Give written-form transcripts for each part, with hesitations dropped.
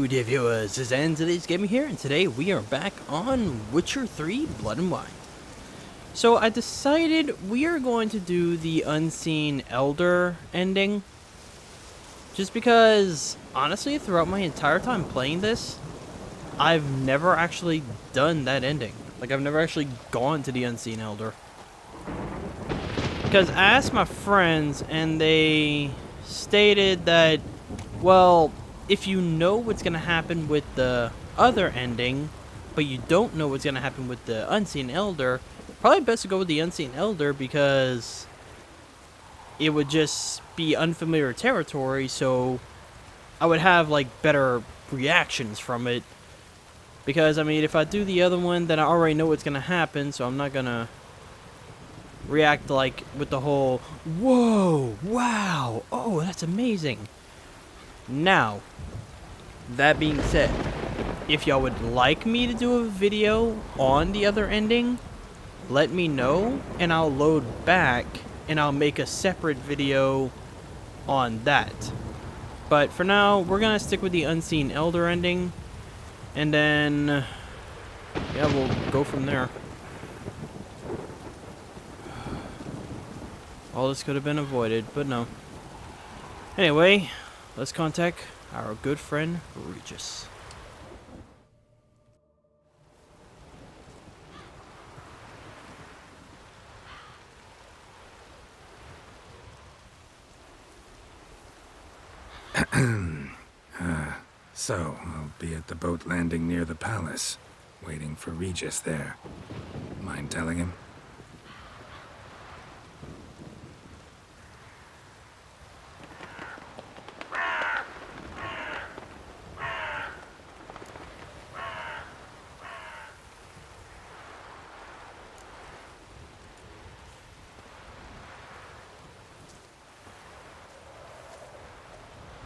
Hello dear viewers, this is today's Gaming here, and today we are back on Witcher 3 Blood and Wine. So I decided we are going to do the Unseen Elder ending, just because, honestly, throughout my entire time playing this, I've never actually done that ending. Like, I've never actually gone to the Unseen Elder. Because I asked my friends, and they stated that, well, if you know what's going to happen with the other ending, but you don't know what's going to happen with the Unseen Elder, probably best to go with the Unseen Elder because it would just be unfamiliar territory, so I would have, like, better reactions from it. Because, I mean, if I do the other one, then I already know what's going to happen, so I'm not going to react, like, with the whole, whoa, wow, oh, that's amazing. Now, that being said, if y'all would like me to do a video on the other ending, let me know, and I'll load back, and I'll make a separate video on that. But for now, we're gonna stick with the Unseen Elder ending, and then, yeah, we'll go from there. All this could have been avoided, but no. Anyway, let's contact our good friend Regis. So, I'll be at the boat landing near the palace, waiting for Regis there. Mind telling him?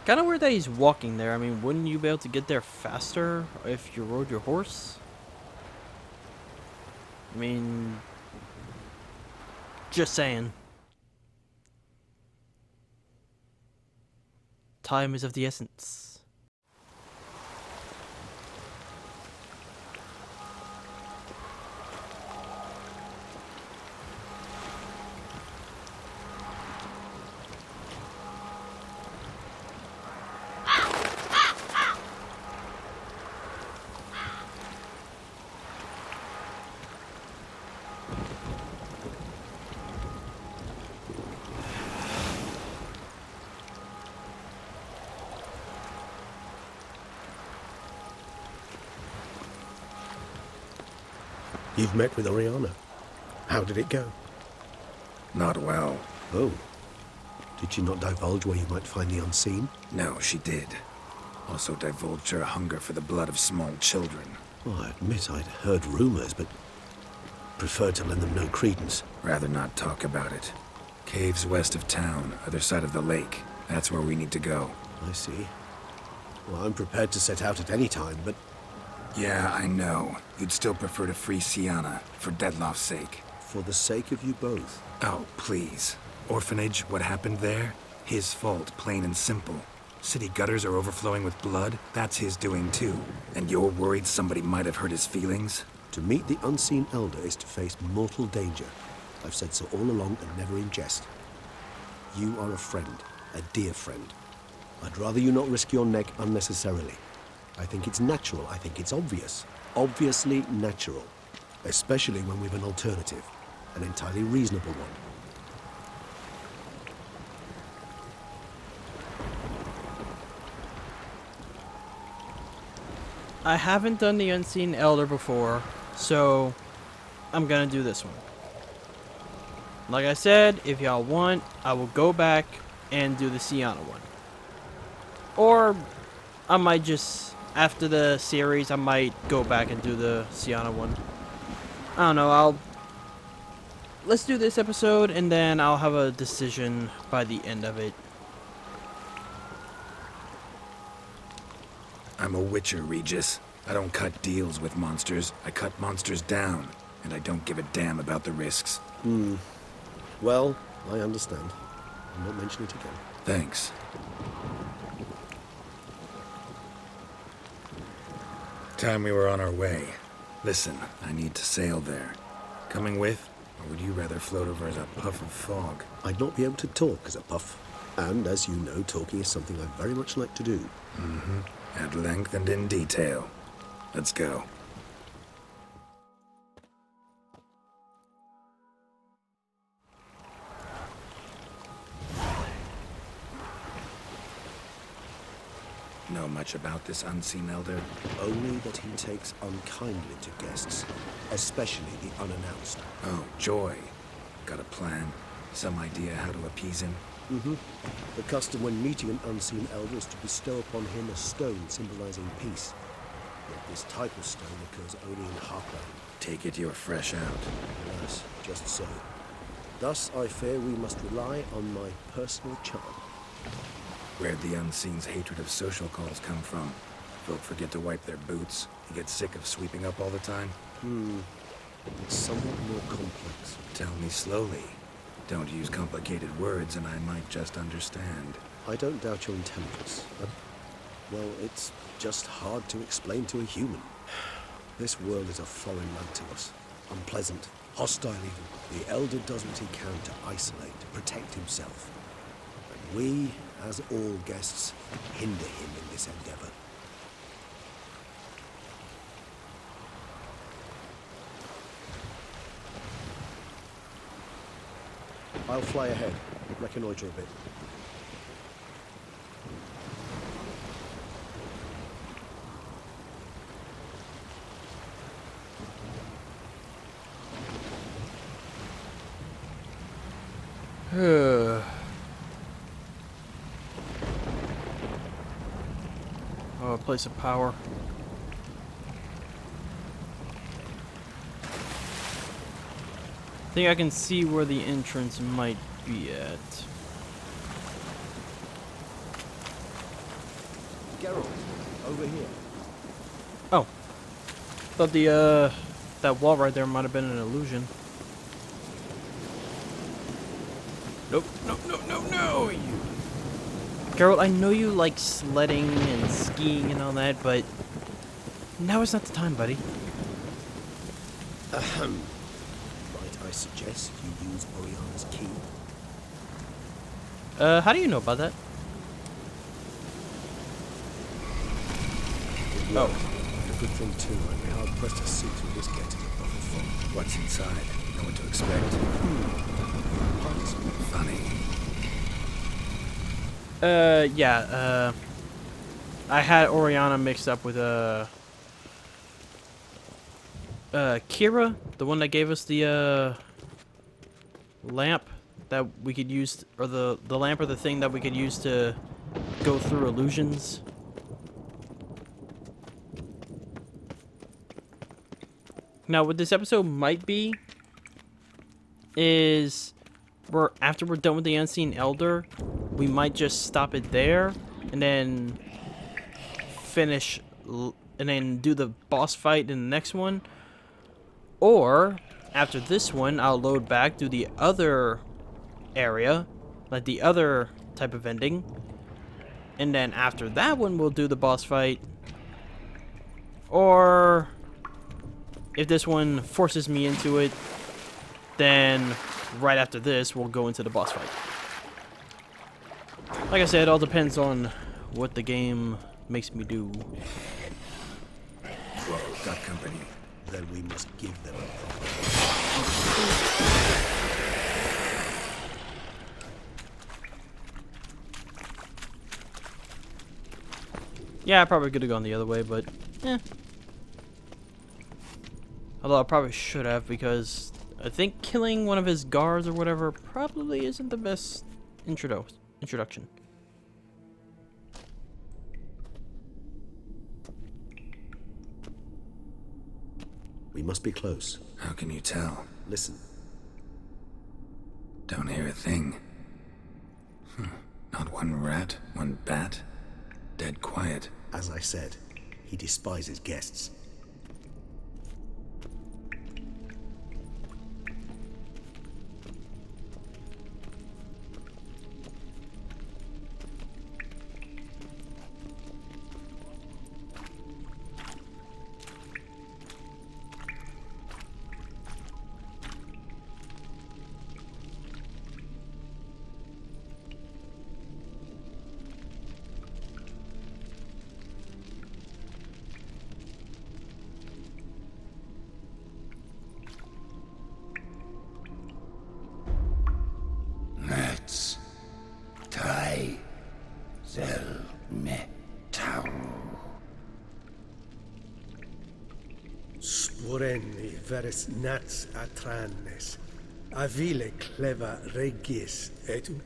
Kind of weird that he's walking there. I mean, wouldn't you be able to get there faster if you rode your horse? I mean, just saying. Time is of the essence. You've met with Oriana. How did it go? Not well. Oh. Did she not divulge where you might find the unseen? No, she did. Also divulged her hunger for the blood of small children. Well, I admit I'd heard rumors, but preferred to lend them no credence. Rather not talk about it. Caves west of town, other side of the lake. That's where we need to go. I see. Well, I'm prepared to set out at any time, but... Yeah, I know. You'd still prefer to free Sienna, for Dettloff's sake. For the sake of you both. Oh, please. Orphanage, what happened there? His fault, plain and simple. City gutters are overflowing with blood. That's his doing too. And you're worried somebody might have hurt his feelings? To meet the unseen elder is to face mortal danger. I've said so all along and never in jest. You are a friend, a dear friend. I'd rather you not risk your neck unnecessarily. I think it's natural, I think it's obvious. Obviously natural. Especially when we've an alternative. An entirely reasonable one. I haven't done the Unseen Elder before, so I'm gonna do this one. Like I said, if y'all want, I will go back and do the Sienna one. Or I might just, after the series, I might go back and do the Sienna one. I don't know, let's do this episode and then I'll have a decision by the end of it. I'm a witcher, Regis. I don't cut deals with monsters. I cut monsters down. And I don't give a damn about the risks. Well, I understand. I won't mention it again. Thanks. Time we were on our way. Listen, I need to sail there. Coming with, or would you rather float over as a puff of fog? I'd not be able to talk as a puff. And as you know, talking is something I very much like to do. At length and in detail. Let's go. Know much about this unseen elder? Only that he takes unkindly to guests, especially the unannounced. Oh, joy. Got a plan? Some idea how to appease him? The custom when meeting an unseen elder is to bestow upon him a stone symbolizing peace. Yet this type of stone occurs only in Heartland. Take it you're fresh out. Alas, just so. Thus, I fear we must rely on my personal charm. Where'd the Unseen's hatred of social calls come from? Folk forget to wipe their boots. You get sick of sweeping up all the time? It's somewhat more complex. Tell me slowly. Don't use complicated words and I might just understand. I don't doubt your intelligence, but, well, it's just hard to explain to a human. This world is a foreign land to us. Unpleasant, hostile even. The Elder does what he can to isolate, to protect himself. And we, as all guests, hinder him in this endeavor. I'll fly ahead, reconnoiter a bit. Oh, a place of power. I think I can see where the entrance might be at. Geralt, over here. Oh. Thought the, that wall right there might have been an illusion. Nope, no, you. Geralt, I know you like sledding and skiing and all that, but now is not the time, buddy. Might I suggest you use Oriana's key? How do you know about that? Oh. A good thing too. I'd be hard pressed to see through this gate in a buffer fog. What's inside? Know what to expect? Parts. Funny. Yeah, I had Oriana mixed up with, Kira, the one that gave us the, lamp that we could use, or the lamp or the thing that we could use to go through illusions. Now, what this episode might be is after we're done with the Unseen Elder, we might just stop it there and then finish and then do the boss fight in the next one. Or after this one, I'll load back, do the other area, like the other type of ending. And then after that one, we'll do the boss fight. Or if this one forces me into it, then right after this, we'll go into the boss fight. Like I said, it all depends on what the game makes me do. Whoa, got company. Then we must give them a proper. Yeah, I probably could have gone the other way, but although I probably should have, because I think killing one of his guards or whatever probably isn't the best introduction. We must be close. How can you tell? Listen. Don't hear a thing. Not one rat, one bat. Dead quiet. As I said, he despises guests. forenni veres nats atranes. Avile cleva regis, etu?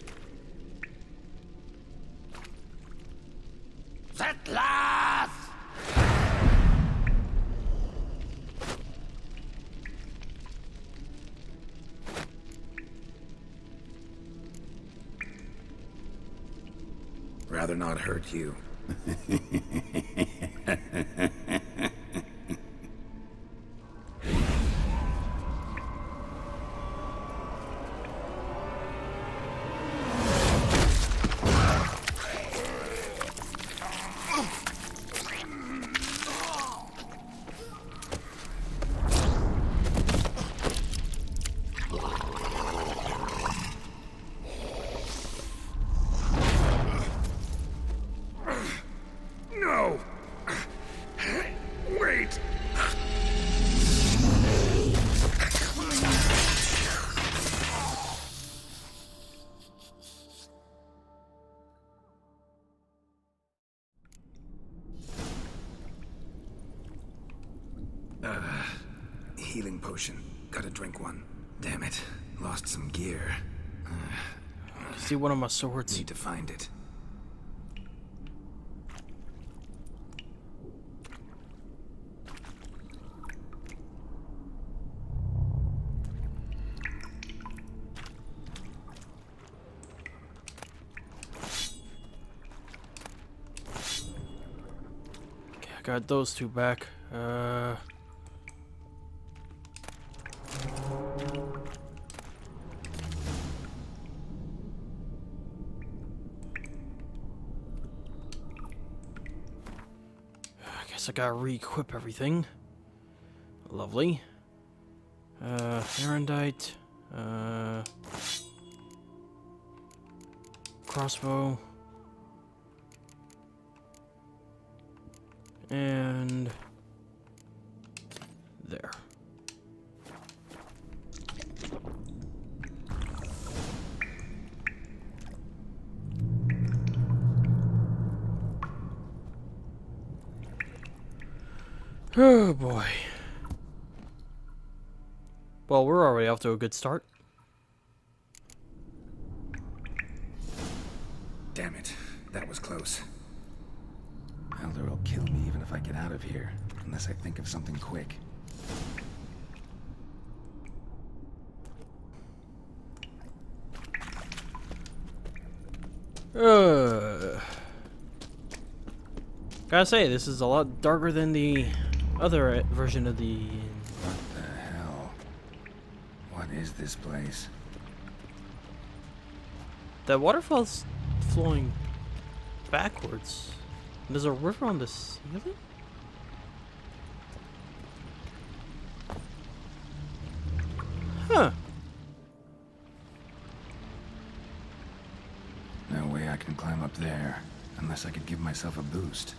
Settlers! Rather not hurt you. No! Wait! Healing potion. Gotta drink one. Damn it. Lost some gear. See one of my swords. Need to find it. Okay, I got those two back. I guess I gotta re-equip everything. Lovely. Erendite. Crossbow. And there. Oh boy. Well, we're already off to a good start. Damn it. That was close. Elder will kill me even if I get out of here. Unless I think of something quick. Gotta say, this is a lot darker than the other version of the... What the hell? What is this place? The waterfall's flowing backwards. There's a river on the ceiling? Huh. No way I can climb up there. Unless I could give myself a boost.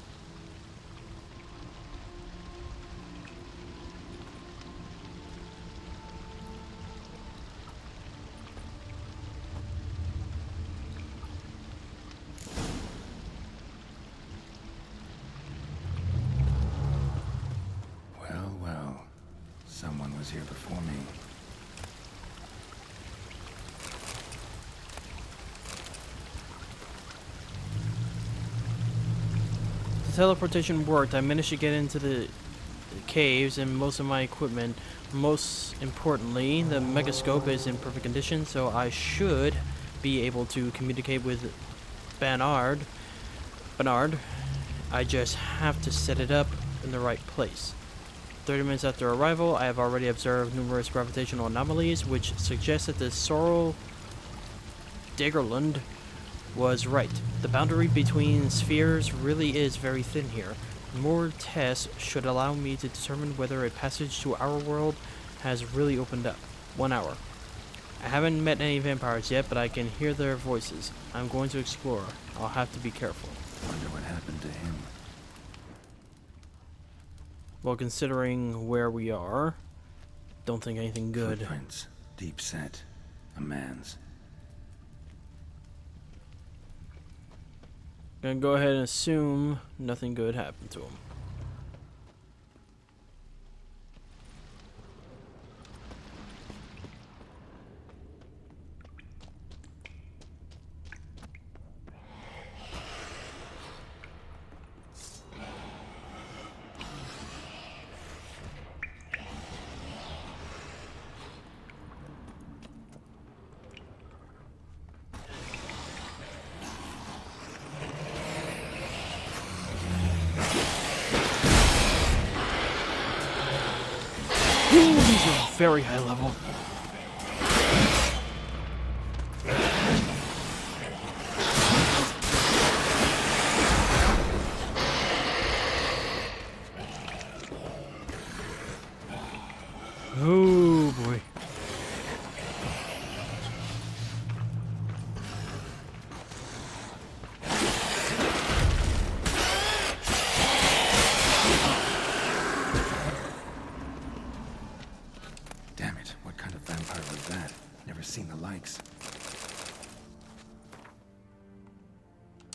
Well. Someone was here before me. The teleportation worked. I managed to get into the caves and most of my equipment. Most importantly, the megascope is in perfect condition, so I should be able to communicate with Bernard. I just have to set it up in the right place. 30 minutes after arrival, I have already observed numerous gravitational anomalies, which suggest that the Sorrel Daggerland was right. The boundary between spheres really is very thin here. More tests should allow me to determine whether a passage to our world has really opened up. 1 hour. I haven't met any vampires yet, but I can hear their voices. I'm going to explore. I'll have to be careful. Wonder what happened to him. Well, considering where we are, don't think anything good. Footprints. Deep set. A man's. Gonna go ahead and assume nothing good happened to him. very high level. Oh boy. Damn it, what kind of vampire was that? Never seen the likes.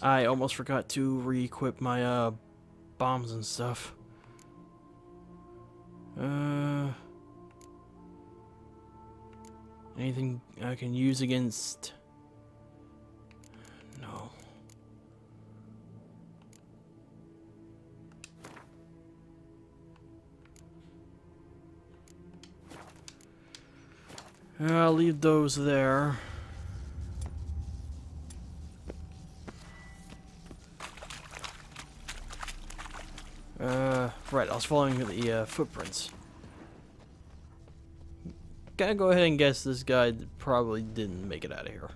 I almost forgot to re-equip my bombs and stuff. Anything I can use against? No. I'll leave those there. Right, I was following the footprints. Gotta go ahead and guess this guy probably didn't make it out of here.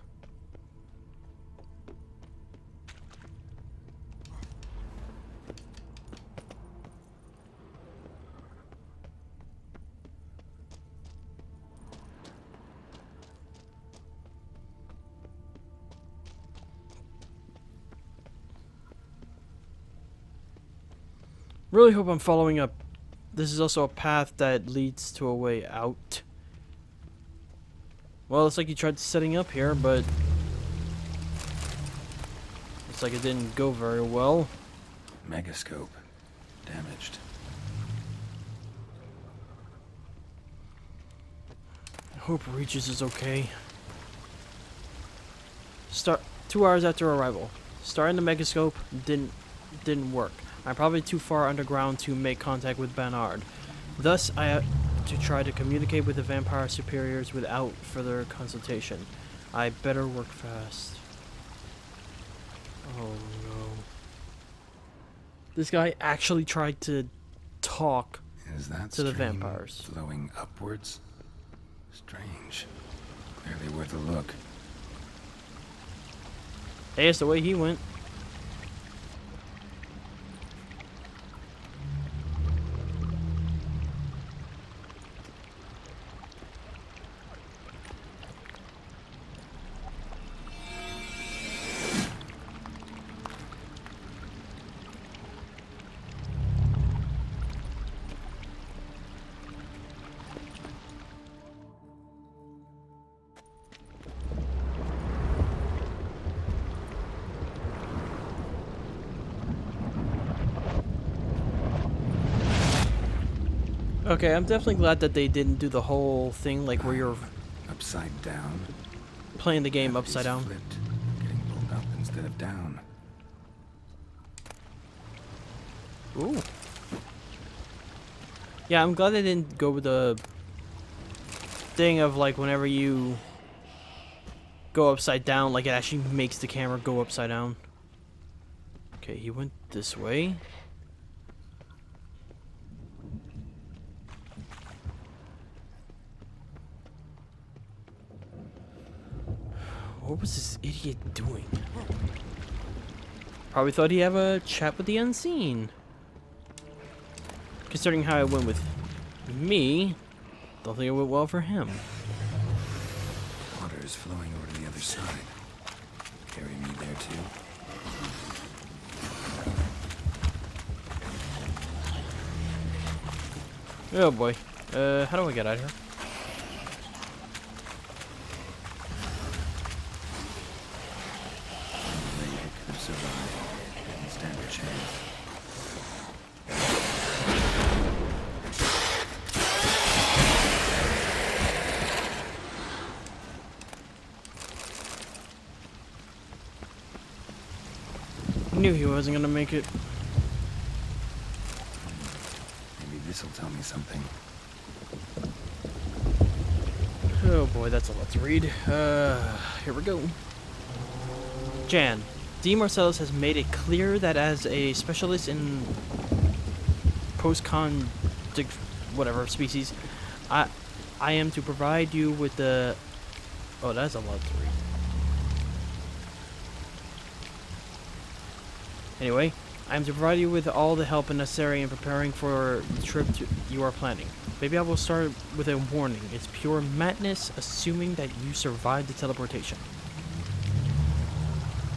Really hope I'm following up. This is also a path that leads to a way out. Well, it's like you tried setting up here, but it's like it didn't go very well. Megascope. Damaged. I hope Regis is okay. 2 hours after arrival. Starting the megascope didn't work. I'm probably too far underground to make contact with Bernard. Thus, I have to try to communicate with the vampire superiors without further consultation. I better work fast. Oh no. This guy actually tried to talk Is that to the stream vampires. flowing upwards? Strange. Clearly worth a look. Hey, it's the way he went. Okay, I'm definitely glad that they didn't do the whole thing like where you're Upside down. playing the game He's upside down. Flipped, getting pulled up instead of down. Ooh. Yeah, I'm glad they didn't go with the thing of like whenever you go upside down, like it actually makes the camera go upside down. Okay, he went this way. What was this idiot doing? Probably thought he'd have a chat with the unseen. Considering how it went with me, don't think it went well for him. Water is flowing over to the other side. Carry me there too. Oh boy. How do I get out of here? They could have survived. Didn't stand a chance. Knew he wasn't gonna make it. Maybe this'll tell me something. Oh boy, that's a lot to read. Here we go. Jan, D. Marcellus has made it clear that as a specialist in post-con whatever species, I am to provide you with the... Oh, that's a lot to read. Anyway, I am to provide you with all the help necessary in preparing for the trip you are planning. Maybe I will start with a warning. It's pure madness assuming that you survived the teleportation.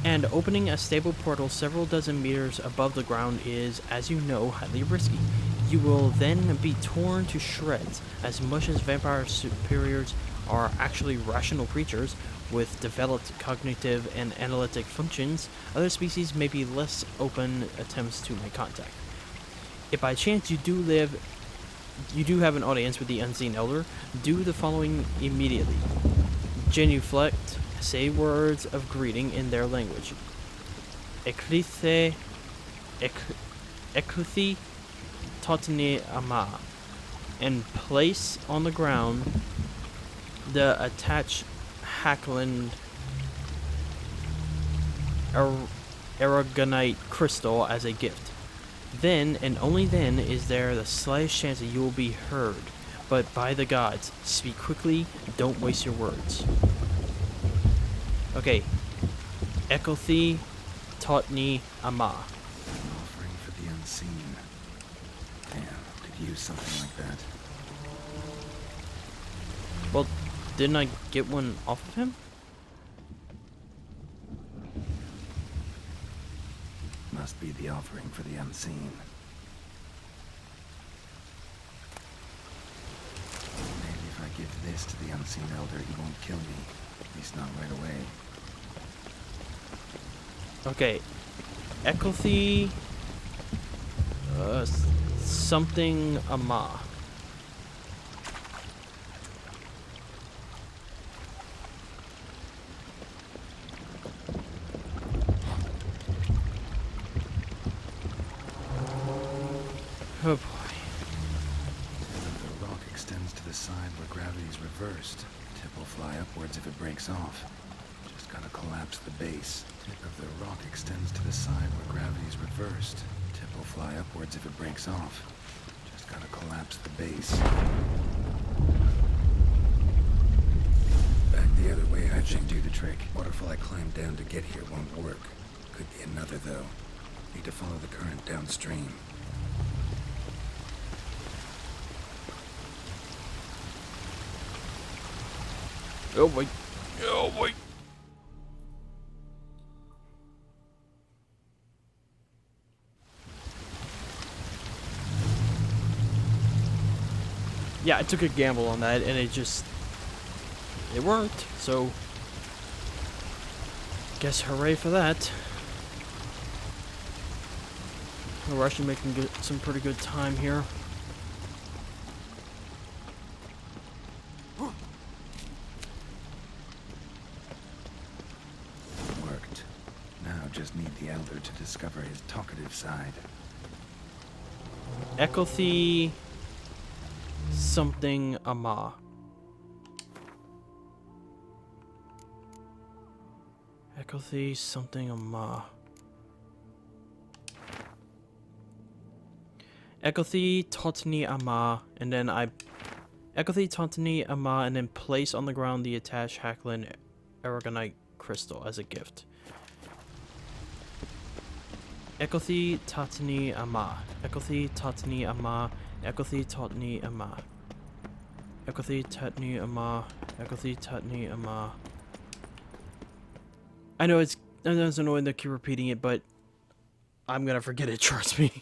And opening a stable portal several dozen meters above the ground is, as you know, highly risky. You will then be torn to shreds. As much as vampire superiors are actually rational creatures with developed cognitive and analytic functions, other species may be less open attempts to make contact. If by chance you do have an audience with the Unseen Elder, do the following immediately. Genuflect, say words of greeting in their language. Eklithi Totni Ama, and place on the ground the attached Hackland Aragonite crystal as a gift. Then, and only then, is there the slightest chance that you will be heard. But by the gods, speak quickly, don't waste your words. Okay. Ekothi Totni Ama. Offering for the unseen. Damn, could use something like that. Well, didn't I get one off of him? Must be the offering for the unseen. Maybe if I give this to the unseen elder, he won't kill me. At least not right away. Okay. Ekothi... something Ama. Oh boy. The rock extends to the side where gravity's reversed. Tip will fly upwards if it breaks off. Just gotta collapse the base. Tip of the rock extends to the side where gravity's reversed. Tip will fly upwards if it breaks off. Just gotta collapse the base. Back the other way, I think. Do the trick. Waterfall I climbed down to get here won't work. Could be another, though. Need to follow the current downstream. Oh boy. Oh boy. Yeah, I took a gamble on that and it worked. So guess hooray for that. We're actually making some pretty good time here. Worked. Now just need the elder to discover his talkative side. Ekothi something Ama. Ekothi something Ama. Ekothi Totni Ama, and then Ekothi Totni Ama, and then place on the ground the attached Hackland Aragonite crystal as a gift. Ekothi Totni Ama. Ekothi Totni Ama. Ekothi Totni Ama. Ekothi Totni Ama. Ekothi Totni Ama. I know it's annoying to keep repeating it, but I'm gonna forget it, trust me.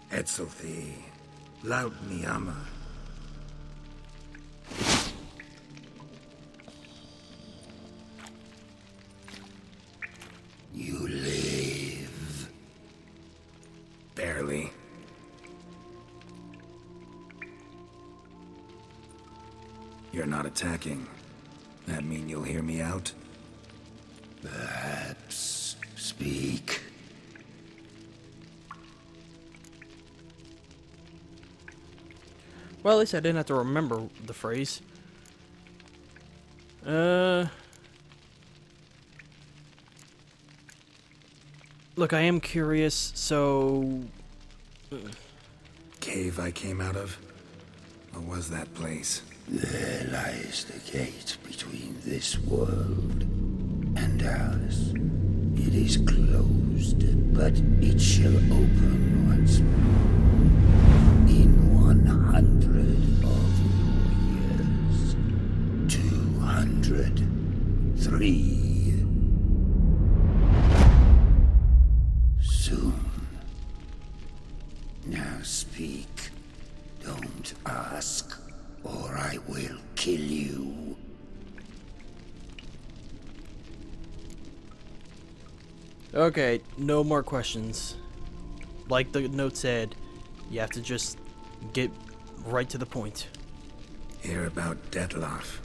Etzelthi, Laut Niyama. You live. Barely. You're not attacking. That mean you'll hear me out? Perhaps. Speak. Well, at least I didn't have to remember the phrase. Look, I am curious, so... Cave I came out of? What was that place? There lies the gate between this world and ours. It is closed, but it shall open once more in 100 of your years. 203. Soon. Now speak. Don't ask, or I will kill you. Okay, no more questions. Like the note said, you have to just get right to the point. Hear about Detloff.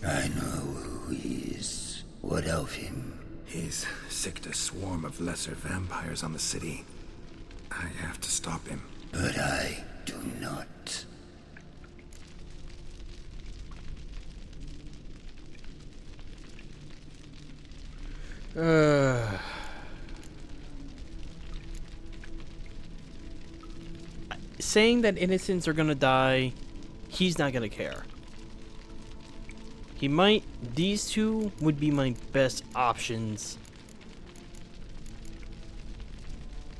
I know who he is. What of him? He's sicked a swarm of lesser vampires on the city. I have to stop him. But I do not. Saying that innocents are gonna die, he's not gonna care. He might. These two would be my best options.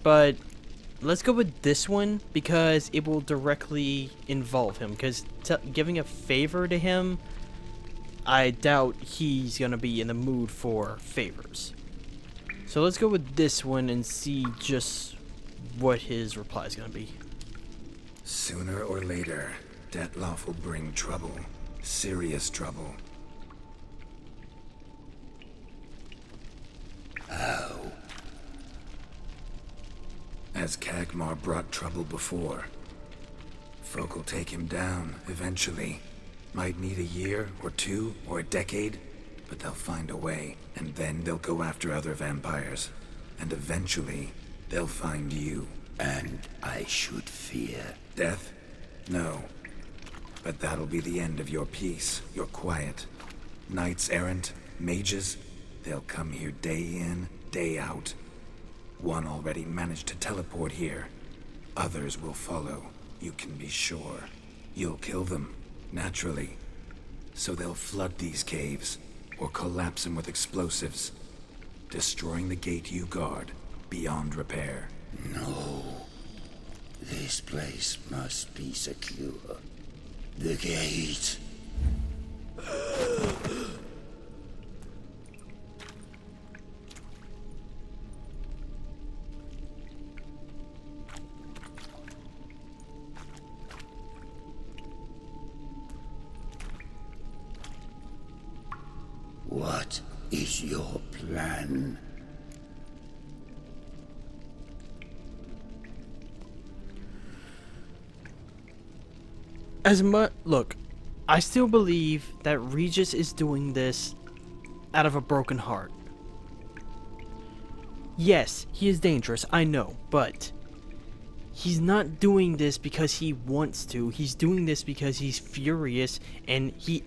But let's go with this one because it will directly involve him. Because giving a favor to him, I doubt he's gonna be in the mood for favors. So let's go with this one and see just what his reply is gonna be. Sooner or later, Detloff will bring trouble. Serious trouble. How? As Kagmar brought trouble before. Folk will take him down, eventually. Might need a year, or two, or a decade, but they'll find a way, and then they'll go after other vampires. And eventually, they'll find you. And I should fear. Death? No. But that'll be the end of your peace, your quiet. Knights errant, mages, they'll come here day in, day out. One already managed to teleport here. Others will follow, you can be sure. You'll kill them, naturally. So they'll flood these caves, or collapse them with explosives, destroying the gate you guard beyond repair. No. This place must be secure. The gate. What is your plan? Look, I still believe that Regis is doing this out of a broken heart. Yes, he is dangerous, I know, but he's not doing this because he wants to. He's doing this because he's furious, and he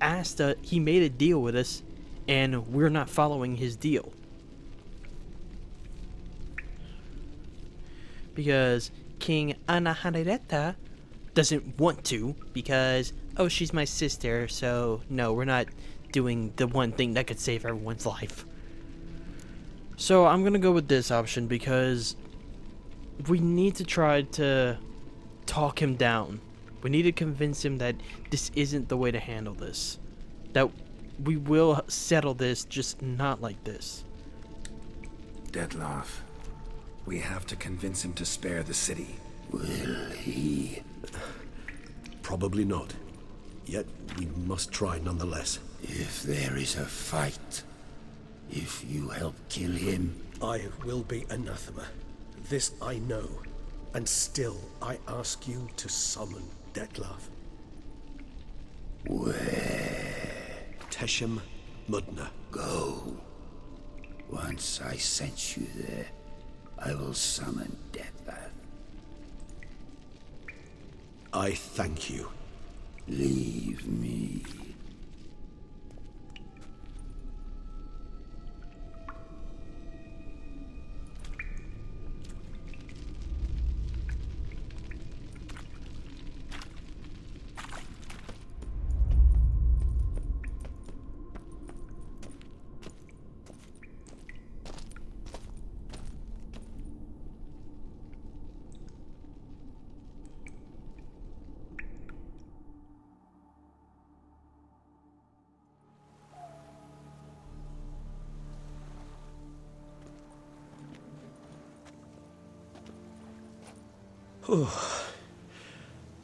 made a deal with us, and we're not following his deal. Because King Anahareta doesn't want to, because, oh, she's my sister, so no, we're not doing the one thing that could save everyone's life. So I'm gonna go with this option because we need to try to talk him down. We need to convince him that this isn't the way to handle this. That we will settle this, just not like this. Detloff, we have to convince him to spare the city. Will he? Probably not. Yet we must try nonetheless. If there is a fight, if you help kill him, I will be anathema. This I know. And still I ask you to summon Detlav. where? Teshem Mudna. Go. Once I sense you there, I will summon Deathpath. I thank you. Leave me.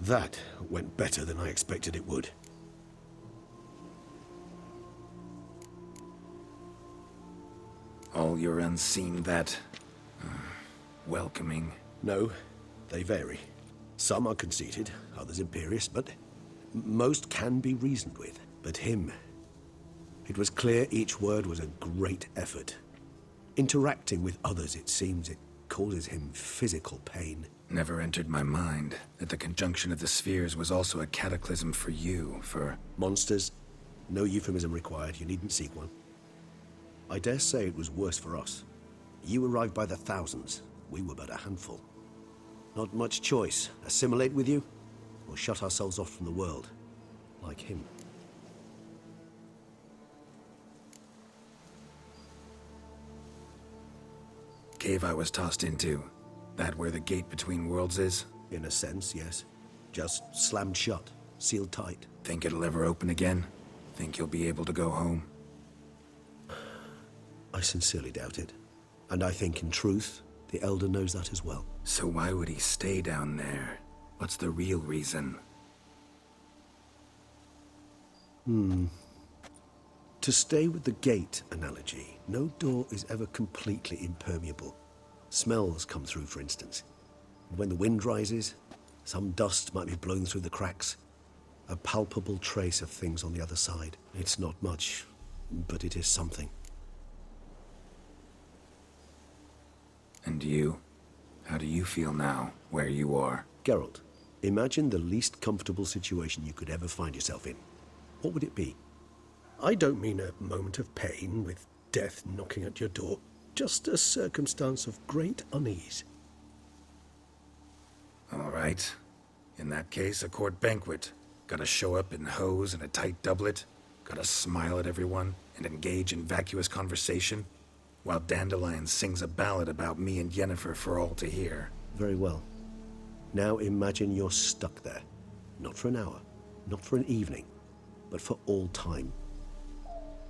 That went better than I expected it would. All your unseen that... welcoming. No, they vary. Some are conceited, others imperious, but most can be reasoned with. But him... It was clear each word was a great effort. Interacting with others, it seems, it causes him physical pain. Never entered my mind that the conjunction of the spheres was also a cataclysm for you, for... Monsters? No euphemism required, you needn't seek one. I dare say it was worse for us. You arrived by the thousands, we were but a handful. Not much choice, assimilate with you, or shut ourselves off from the world, like him. Cave I was tossed into. That where the gate between worlds is? In a sense, yes. Just slammed shut, sealed tight. Think it'll ever open again? Think you'll be able to go home? I sincerely doubt it. And I think, in truth, the Elder knows that as well. So why would he stay down there? What's the real reason? To stay with the gate analogy, no door is ever completely impermeable. Smells come through, for instance. And when the wind rises, some dust might be blown through the cracks. A palpable trace of things on the other side. It's not much, but it is something. And you? How do you feel now, where you are? Geralt, imagine the least comfortable situation you could ever find yourself in. What would it be? I don't mean a moment of pain with death knocking at your door. Just a circumstance of great unease. All right. In that case, a court banquet. Gotta show up in hose and a tight doublet. Gotta smile at everyone and engage in vacuous conversation. While Dandelion sings a ballad about me and Yennefer for all to hear. Very well. Now imagine you're stuck there. Not for an hour, not for an evening, but for all time.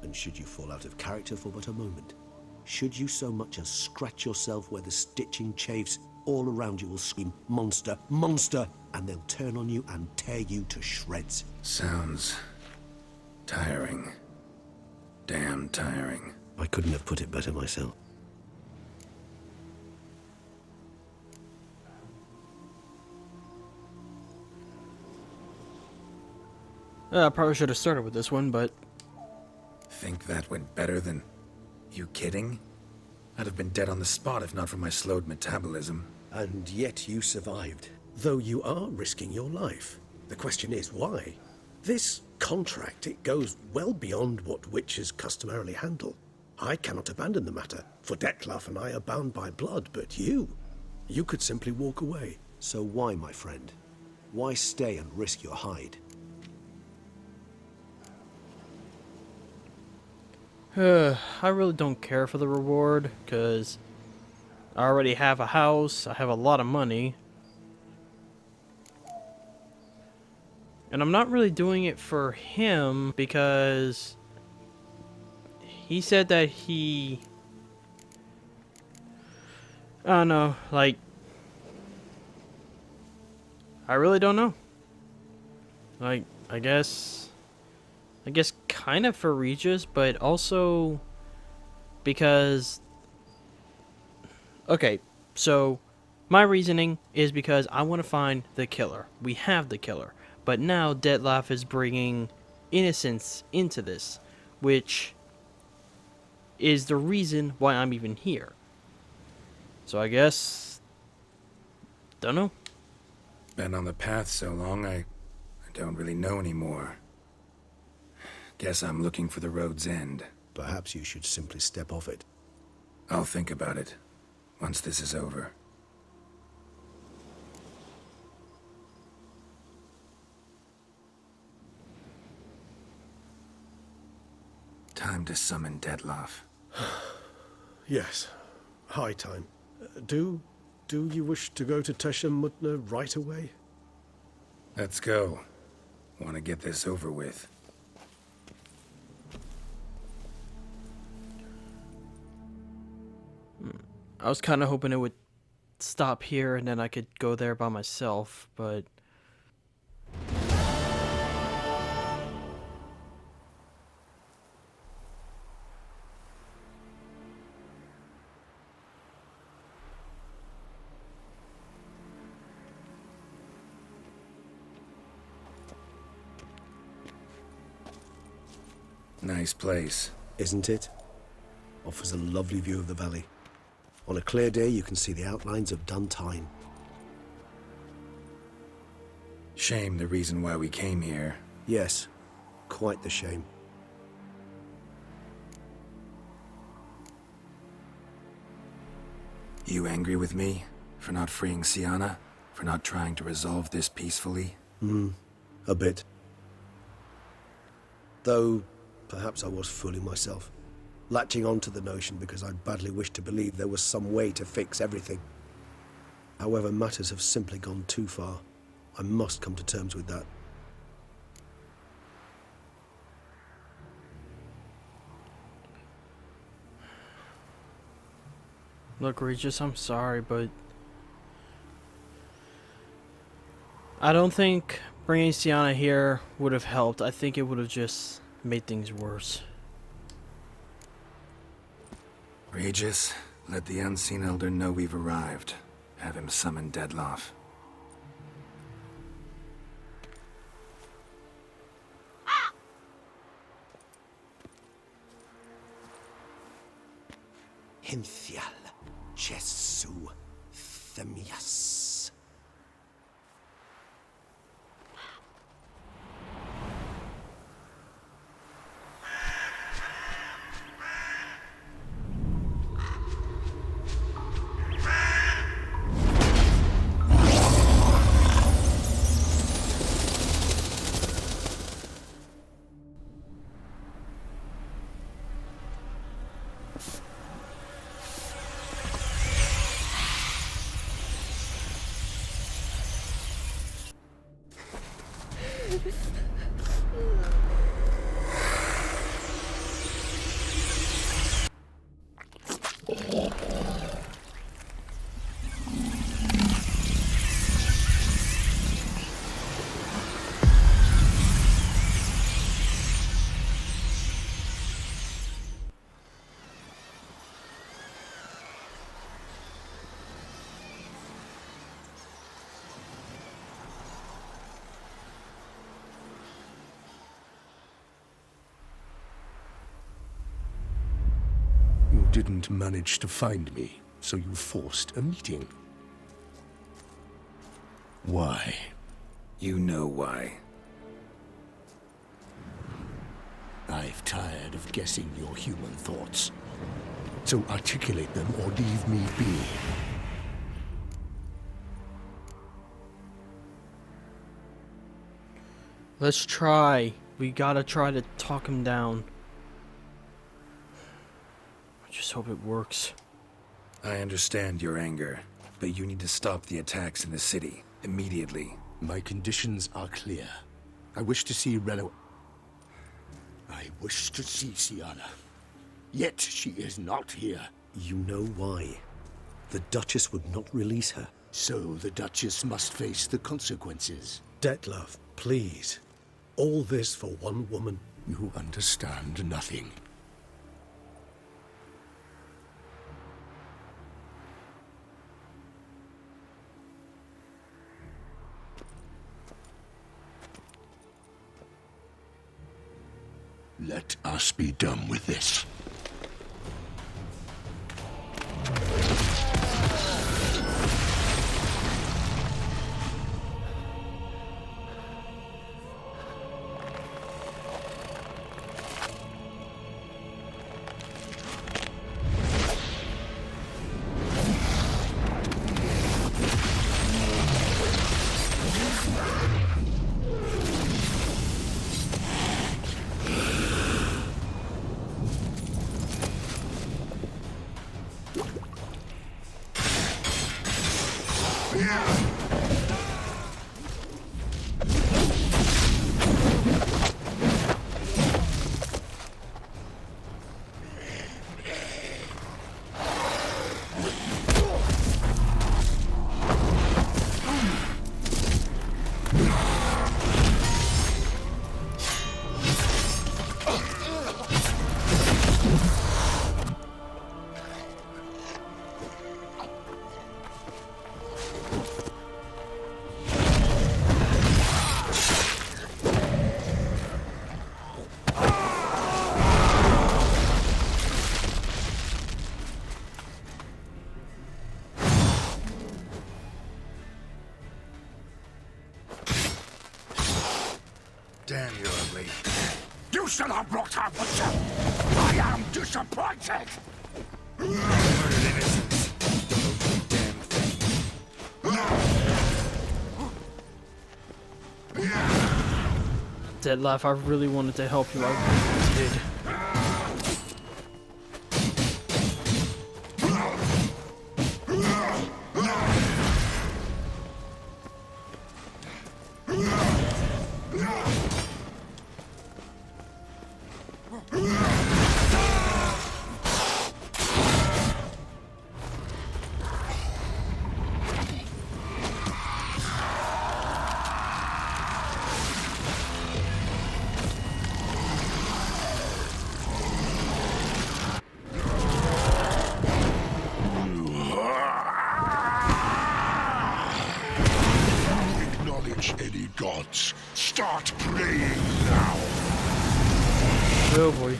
And should you fall out of character for but a moment, should you so much as scratch yourself where the stitching chafes, all around you will scream, "Monster, monster!" and they'll turn on you and tear you to shreds. Sounds... tiring. Damn tiring. I couldn't have put it better myself. I probably should have started with this one, but... Think that went better than... You kidding? I'd have been dead on the spot if not for my slowed metabolism. And yet you survived, though you are risking your life. The question is, why? This contract, it goes well beyond what witches customarily handle. I cannot abandon the matter, for Dettlaff and I are bound by blood, but you could simply walk away. So why, my friend? Why stay and risk your hide? I really don't care for the reward, because I already have a house, I have a lot of money. And I'm not really doing it for him, because he said that he... I don't know, like... I really don't know. Like, I guess kind of for Regis, but also because... Okay, so my reasoning is because I want to find the killer. We have the killer. But now Dettlaff is bringing innocence into this, which is the reason why I'm even here. So I guess... don't know. Been on the path so long, I don't really know anymore. Guess I'm looking for the road's end. Perhaps you should simply step off it. I'll think about it once this is over. Time to summon Dettlaff. Yes, high time. Do you wish to go to Tesha Mutna right away? Let's go. Want to get this over with. I was kind of hoping it would stop here and then I could go there by myself, but... Nice place. Isn't it? Offers a lovely view of the valley. On a clear day, you can see the outlines of Duntine. Shame the reason why we came here. Yes, quite the shame. You angry with me? For not freeing Sienna? For not trying to resolve this peacefully? A bit. Though, perhaps I was fooling myself. Latching on to the notion because I badly wished to believe there was some way to fix everything. However, matters have simply gone too far. I must come to terms with that. Look, Regis, I'm sorry, but... I don't think bringing Sienna here would have helped. I think it would have just made things worse. Regis, let the Unseen Elder know we've arrived. Have him summon Dettlaff. Hinthial, Jesu, Themias. You didn't manage to find me, so you forced a meeting. Why? You know why. I've tired of guessing your human thoughts. So articulate them or leave me be. Let's try. We gotta try to talk him down. I just hope it works. I understand your anger, but you need to stop the attacks in the city immediately. My conditions are clear. I wish to see Reno. I wish to see Sienna. Yet she is not here. You know why. The Duchess would not release her. So the Duchess must face the consequences. Dettlaff, please. All this for one woman. You understand nothing. Let us be done with this. purely. You shall have brought her butcher. I am disappointed. Murdered innocents. Don't do damn thing. Dead Laugh, I really wanted to help you. I really did. Acknowledge any gods. Start praying now. Oh boy.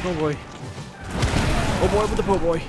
Oh boy. Oh boy with the po' boy.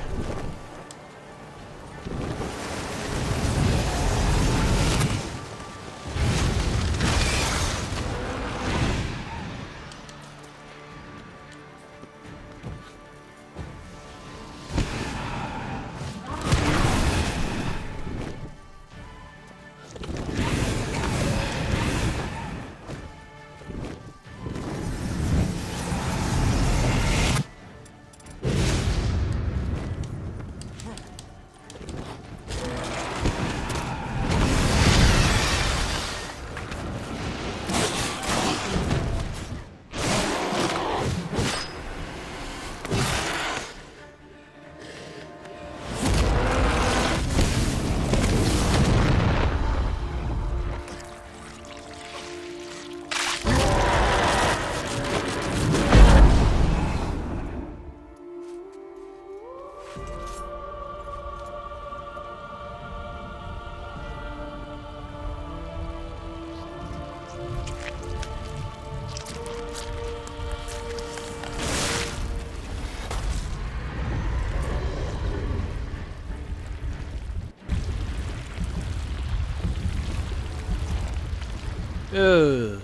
Ugh.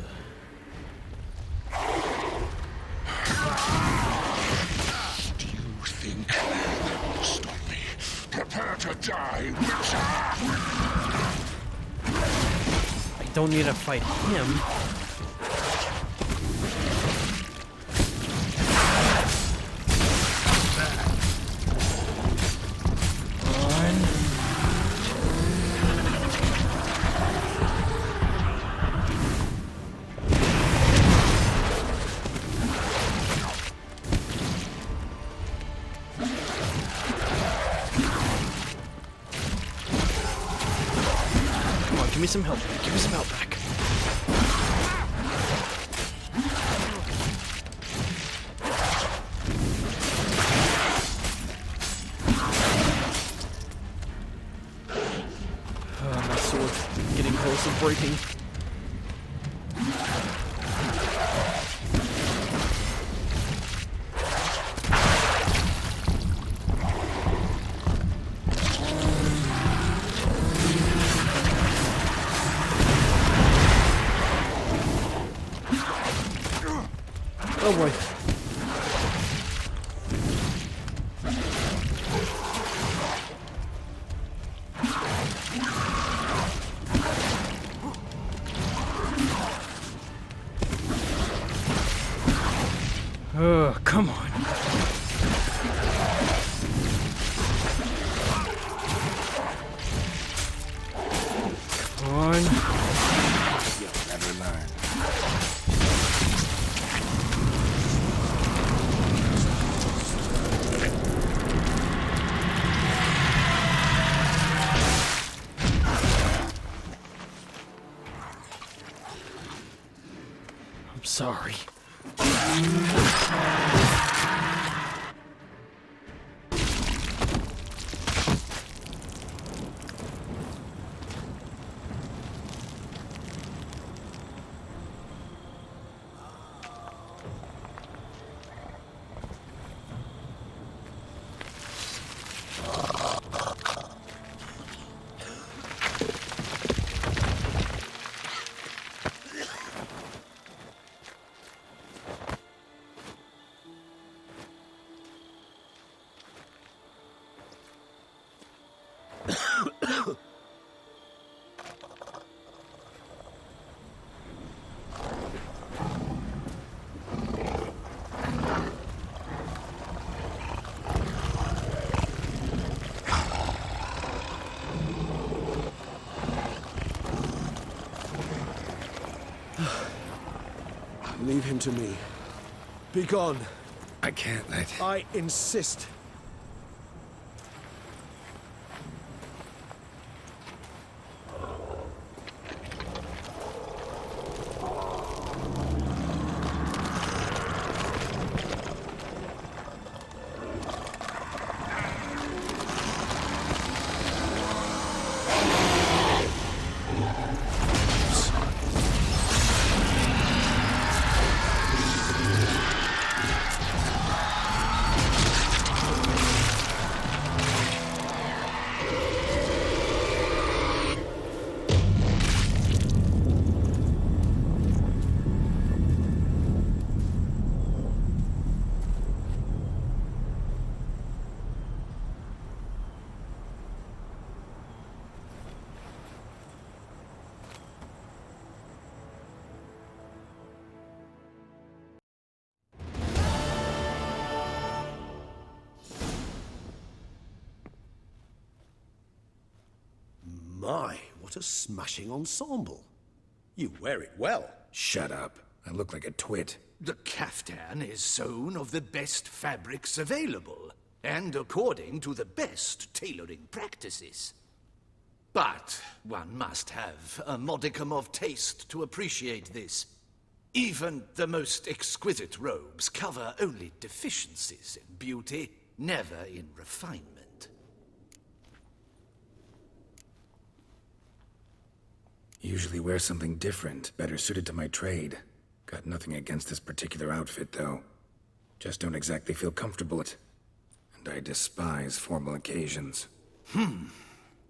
Do you think that will stop me? Prepare to die, Witcher! I don't need to fight him. Give me some help. Give me some help back. Oh, my sword's getting close to breaking. Oh boy. Oh, come on. Come on. You'll never learn. I'm sorry. Leave him to me. Be gone. I can't let... I insist. My, what a smashing ensemble. You wear it well. Shut up. I look like a twit. The caftan is sewn of the best fabrics available, and according to the best tailoring practices. But one must have a modicum of taste to appreciate this. Even the most exquisite robes cover only deficiencies in beauty, never in refinement. Usually wear something different, better suited to my trade. Got nothing against this particular outfit, though. Just don't exactly feel comfortable with it. And I despise formal occasions.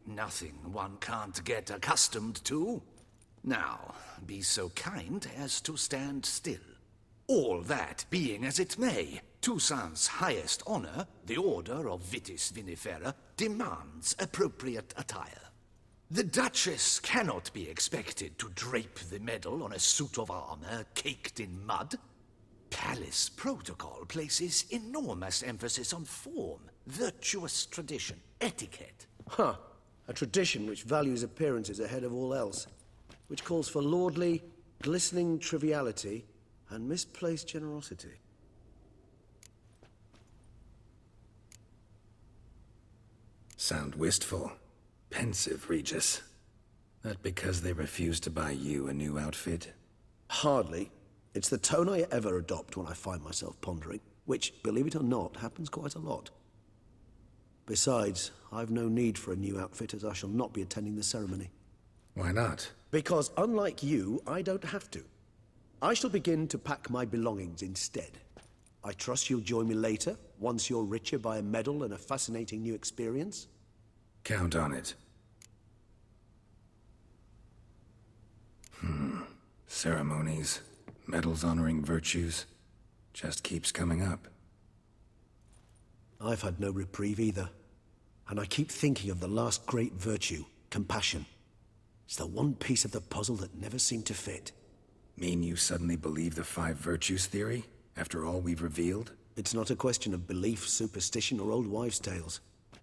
Nothing one can't get accustomed to. Now, be so kind as to stand still. All that being as it may, Toussaint's highest honor, the Order of Vitis Vinifera, demands appropriate attire. The Duchess cannot be expected to drape the medal on a suit of armor caked in mud. Palace protocol places enormous emphasis on form, virtuous tradition, etiquette. Huh. A tradition which values appearances ahead of all else. Which calls for lordly, glistening triviality and misplaced generosity. Sound wistful. Pensive, Regis. That because they refuse to buy you a new outfit? Hardly. It's the tone I ever adopt when I find myself pondering, which, believe it or not, happens quite a lot. Besides, I've no need for a new outfit as I shall not be attending the ceremony. Why not? Because unlike you, I don't have to. I shall begin to pack my belongings instead. I trust you'll join me later, once you're richer by a medal and a fascinating new experience? Count on it. Ceremonies, medals honoring virtues, just keeps coming up. I've had no reprieve either. And I keep thinking of the last great virtue, compassion. It's the one piece of the puzzle that never seemed to fit. Mean you suddenly believe the 5 virtues theory, after all we've revealed? It's not a question of belief, superstition, or old wives' tales.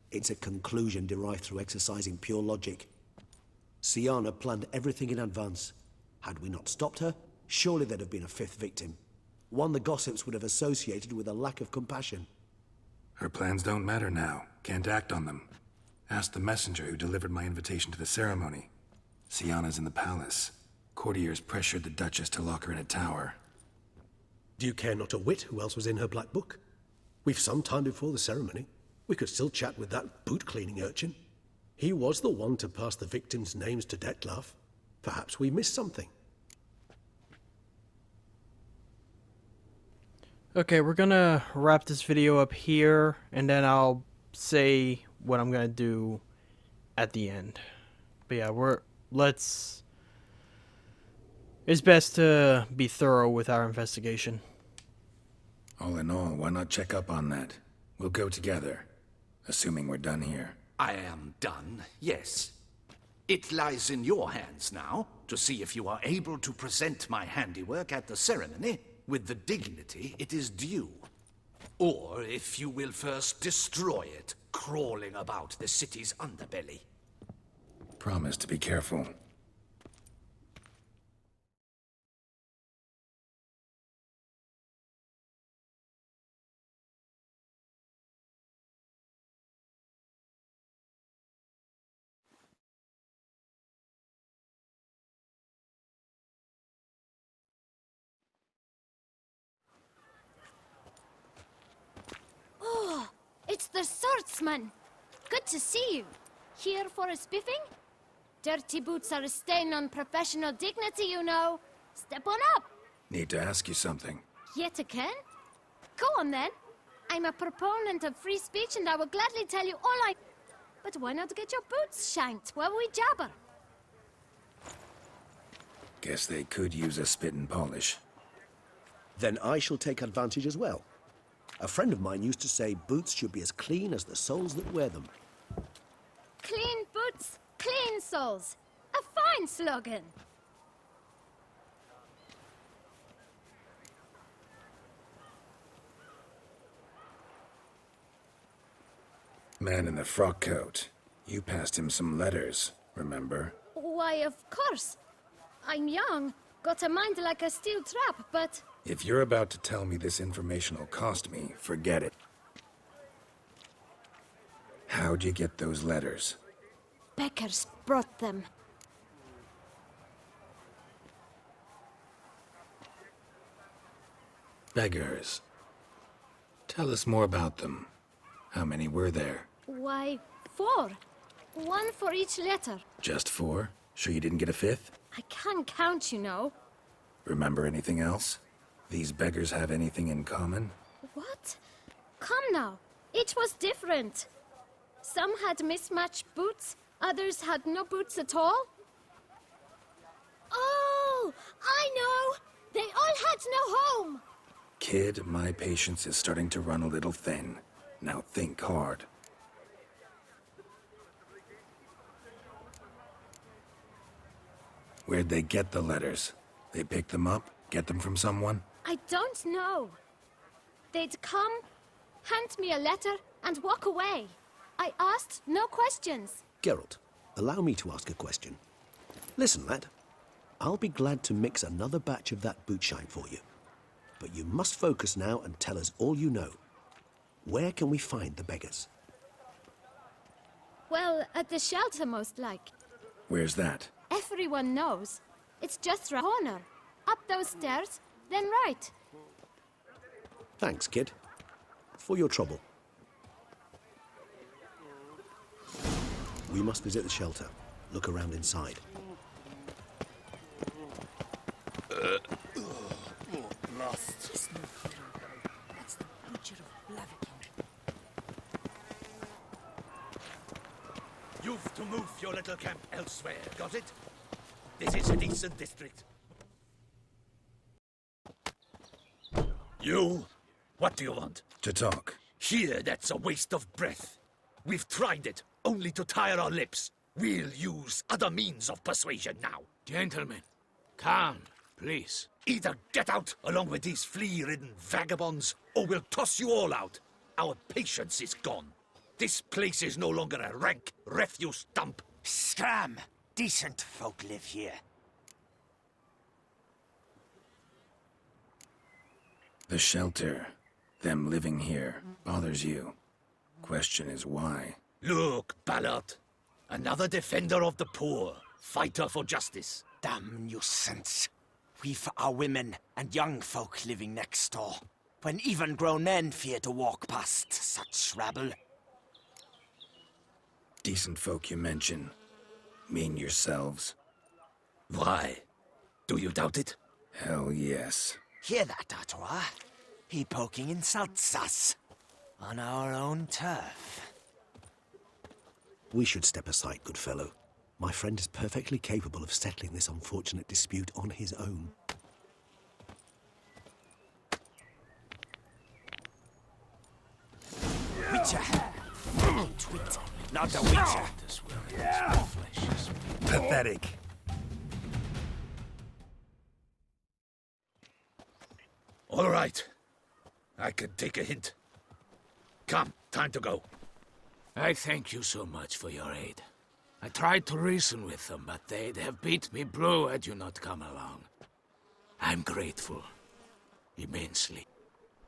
It's a conclusion derived through exercising pure logic. Siana planned everything in advance. Had we not stopped her, surely there'd have been a 5th victim. One the gossips would have associated with a lack of compassion. Her plans don't matter now. Can't act on them. Ask the messenger who delivered my invitation to the ceremony. Siana's in the palace. Courtiers pressured the Duchess to lock her in a tower. Do you care not a whit who else was in her black book? We've some time before the ceremony. We could still chat with that boot-cleaning urchin. He was the one to pass the victims' names to Dettlaff. Perhaps we missed something. Okay, we're gonna wrap this video up here, and then I'll say what I'm gonna do at the end. But yeah, it's best to be thorough with our investigation. All in all, why not check up on that? We'll go together, assuming we're done here. I am done, yes. It lies in your hands now to see if you are able to present my handiwork at the ceremony with the dignity it is due. Or if you will first destroy it, crawling about the city's underbelly. Promise to be careful. it's the swordsman. Good to see you. Here for a spiffing? Dirty boots are a stain on professional dignity, you know. Step on up. Need to ask you something. Yet again? Go on then. I'm a proponent of free speech and I will gladly tell you all I... But why not get your boots shanked while we jabber? Guess they could use a spit and polish. Then I shall take advantage as well. A friend of mine used to say boots should be as clean as the soles that wear them. Clean boots, clean soles. A fine slogan. Man in the frock coat. You passed him some letters, remember? Why, of course. I'm young, got a mind like a steel trap, but... If you're about to tell me this information will cost me, forget it. How'd you get those letters? Beggars brought them. Beggars. Tell us more about them. How many were there? Why, 4. 1 for each letter. Just 4? Sure you didn't get a 5th? I can't count, you know. Remember anything else? These beggars have anything in common? What? Come now. Each was different. Some had mismatched boots, others had no boots at all. Oh, I know! They all had no home! Kid, my patience is starting to run a little thin. Now think hard. Where'd they get the letters? They pick them up? Get them from someone? I don't know. They'd come, hand me a letter, and walk away. I asked no questions. Geralt, allow me to ask a question. Listen, lad. I'll be glad to mix another batch of that boot shine for you. But you must focus now and tell us all you know. Where can we find the beggars? Well, at the shelter, most like. Where's that? Everyone knows. It's just round the corner. Up those stairs, then right. Thanks, kid. For your trouble. We must visit the shelter. Look around inside. Just move through. That's the butcher of Blaviken. You've to move your little camp elsewhere, got it? This is a decent district. You? What do you want? To talk. Here, that's a waste of breath. We've tried it, only to tire our lips. We'll use other means of persuasion now. Gentlemen, calm, please. Either get out along with these flea-ridden vagabonds, or we'll toss you all out. Our patience is gone. This place is no longer a rank refuse dump. Scram! Decent folk live here. The shelter, them living here, bothers you. Question is why? Look, Ballard. Another defender of the poor. Fighter for justice. Damn nuisance. We've our women and young folk living next door, when even grown men fear to walk past such rabble. Decent folk you mention. Mean yourselves? Why? Do you doubt it? Hell yes. Hear that, Artois? He poking insults us. On our own turf. We should step aside, good fellow. My friend is perfectly capable of settling this unfortunate dispute on his own. Witcher! Ain't wit, not a witcher. Pathetic. All right. I could take a hint. Come, time to go. I thank you so much for your aid. I tried to reason with them, but they'd have beat me blue had you not come along. I'm grateful. Immensely.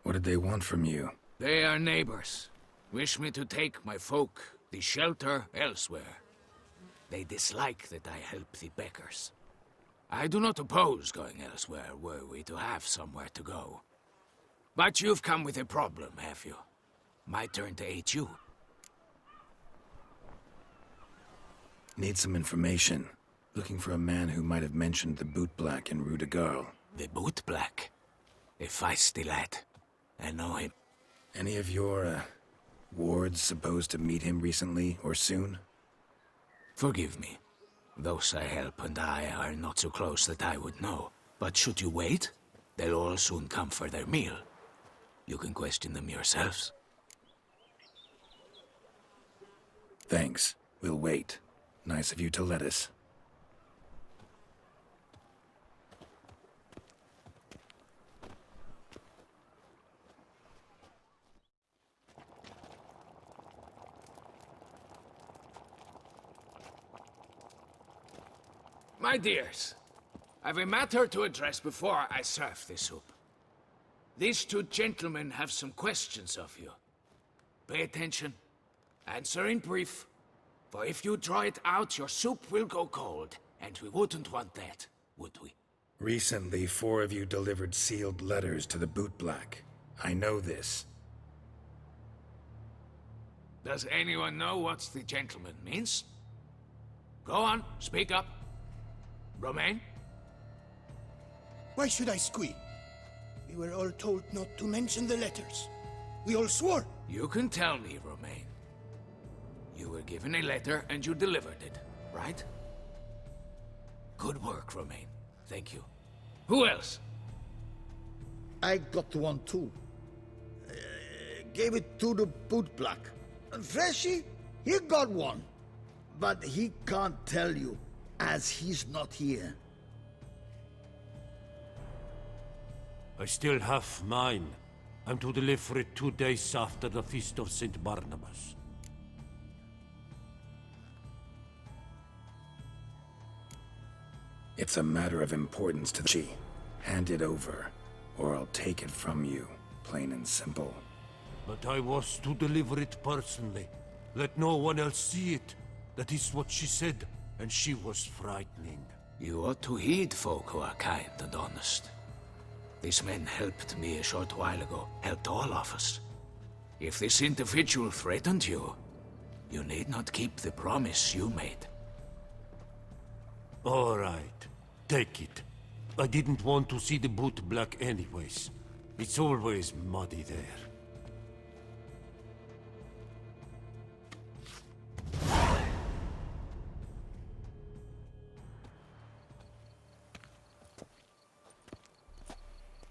What did they want from you? They are neighbors. Wish me to take my folk, the shelter, elsewhere. They dislike that I help the beggars. I do not oppose going elsewhere, were we to have somewhere to go. But you've come with a problem, have you? My turn to aid you. Need some information. Looking for a man who might have mentioned the boot black in Rue de Garl. The boot black. A feisty lad. I know him. Any of your, wards supposed to meet him recently or soon? Forgive me. Those I help and I are not so close that I would know. But should you wait, they'll all soon come for their meal. You can question them yourselves. Thanks. We'll wait. Nice of you to let us. My dears, I've a matter to address before I serve the soup. These two gentlemen have some questions of you. Pay attention. Answer in brief. For if you draw it out, your soup will go cold. And we wouldn't want that, would we? Recently, 4 of you delivered sealed letters to the boot black. I know this. Does anyone know what the gentleman means? Go on, speak up. Romain? Why should I squeal? We were all told not to mention the letters. We all swore. You can tell me, Romain. You were given a letter and you delivered it, right? Good work, Romain. Thank you. Who else? I got one too. Gave it to the boot black. And Freshy, he got one. But he can't tell you, as he's not here. I still have mine. I'm to deliver it 2 days after the Feast of St. Barnabas. It's a matter of importance to the... Hand it over, or I'll take it from you, plain and simple. But I was to deliver it personally. Let no one else see it. That is what she said, and she was frightening. You ought to heed folk who are kind and honest. These men helped me a short while ago, helped all of us. If this individual threatened you, you need not keep the promise you made. All right, take it. I didn't want to see the boot black anyways. It's always muddy there.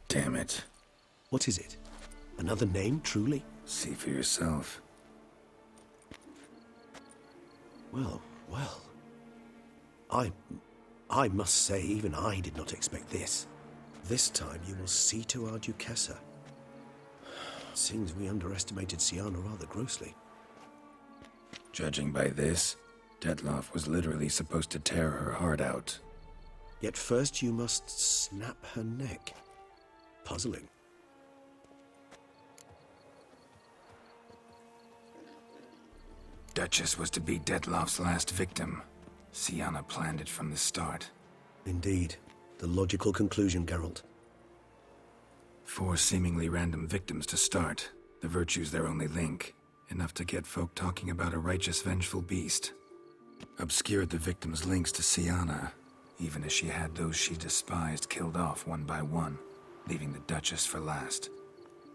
Damn it. What is it? Another name, truly? See for yourself. Well, well. I must say, even I did not expect this. This time you will see to our Duchessa. Seems we underestimated Sienna rather grossly. Judging by this, Detloff was literally supposed to tear her heart out. Yet first you must snap her neck. Puzzling. Duchess was to be Detloff's last victim. Sienna planned it from the start. Indeed. The logical conclusion, Geralt. 4 seemingly random victims to start. The virtue's their only link. Enough to get folk talking about a righteous, vengeful beast. Obscured the victims' links to Sienna, even as she had those she despised killed off one by one, leaving the Duchess for last.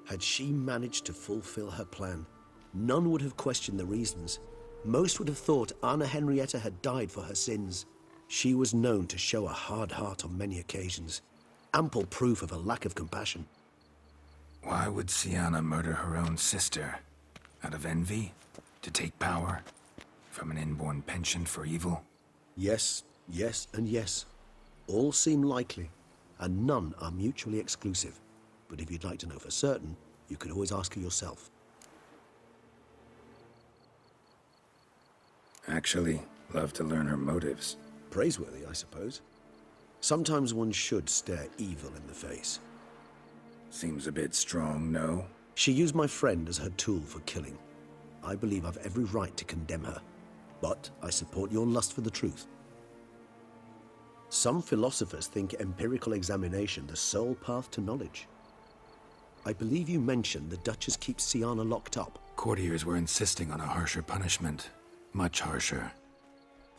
Had she managed to fulfill her plan, none would have questioned the reasons. Most would have thought Anna Henrietta had died for her sins. She was known to show a hard heart on many occasions. Ample proof of a lack of compassion. Why would Sienna murder her own sister? Out of envy? To take power? From an inborn penchant for evil? Yes, yes, and yes. All seem likely, and none are mutually exclusive. But if you'd like to know for certain, you could always ask her yourself. Actually, love to learn her motives. Praiseworthy, I suppose. Sometimes one should stare evil in the face. Seems a bit strong, no? She used my friend as her tool for killing. I believe I've every right to condemn her, but I support your lust for the truth. Some philosophers think empirical examination the sole path to knowledge. I believe you mentioned the Duchess keeps Siana locked up. Courtiers were insisting on a harsher punishment. Much harsher.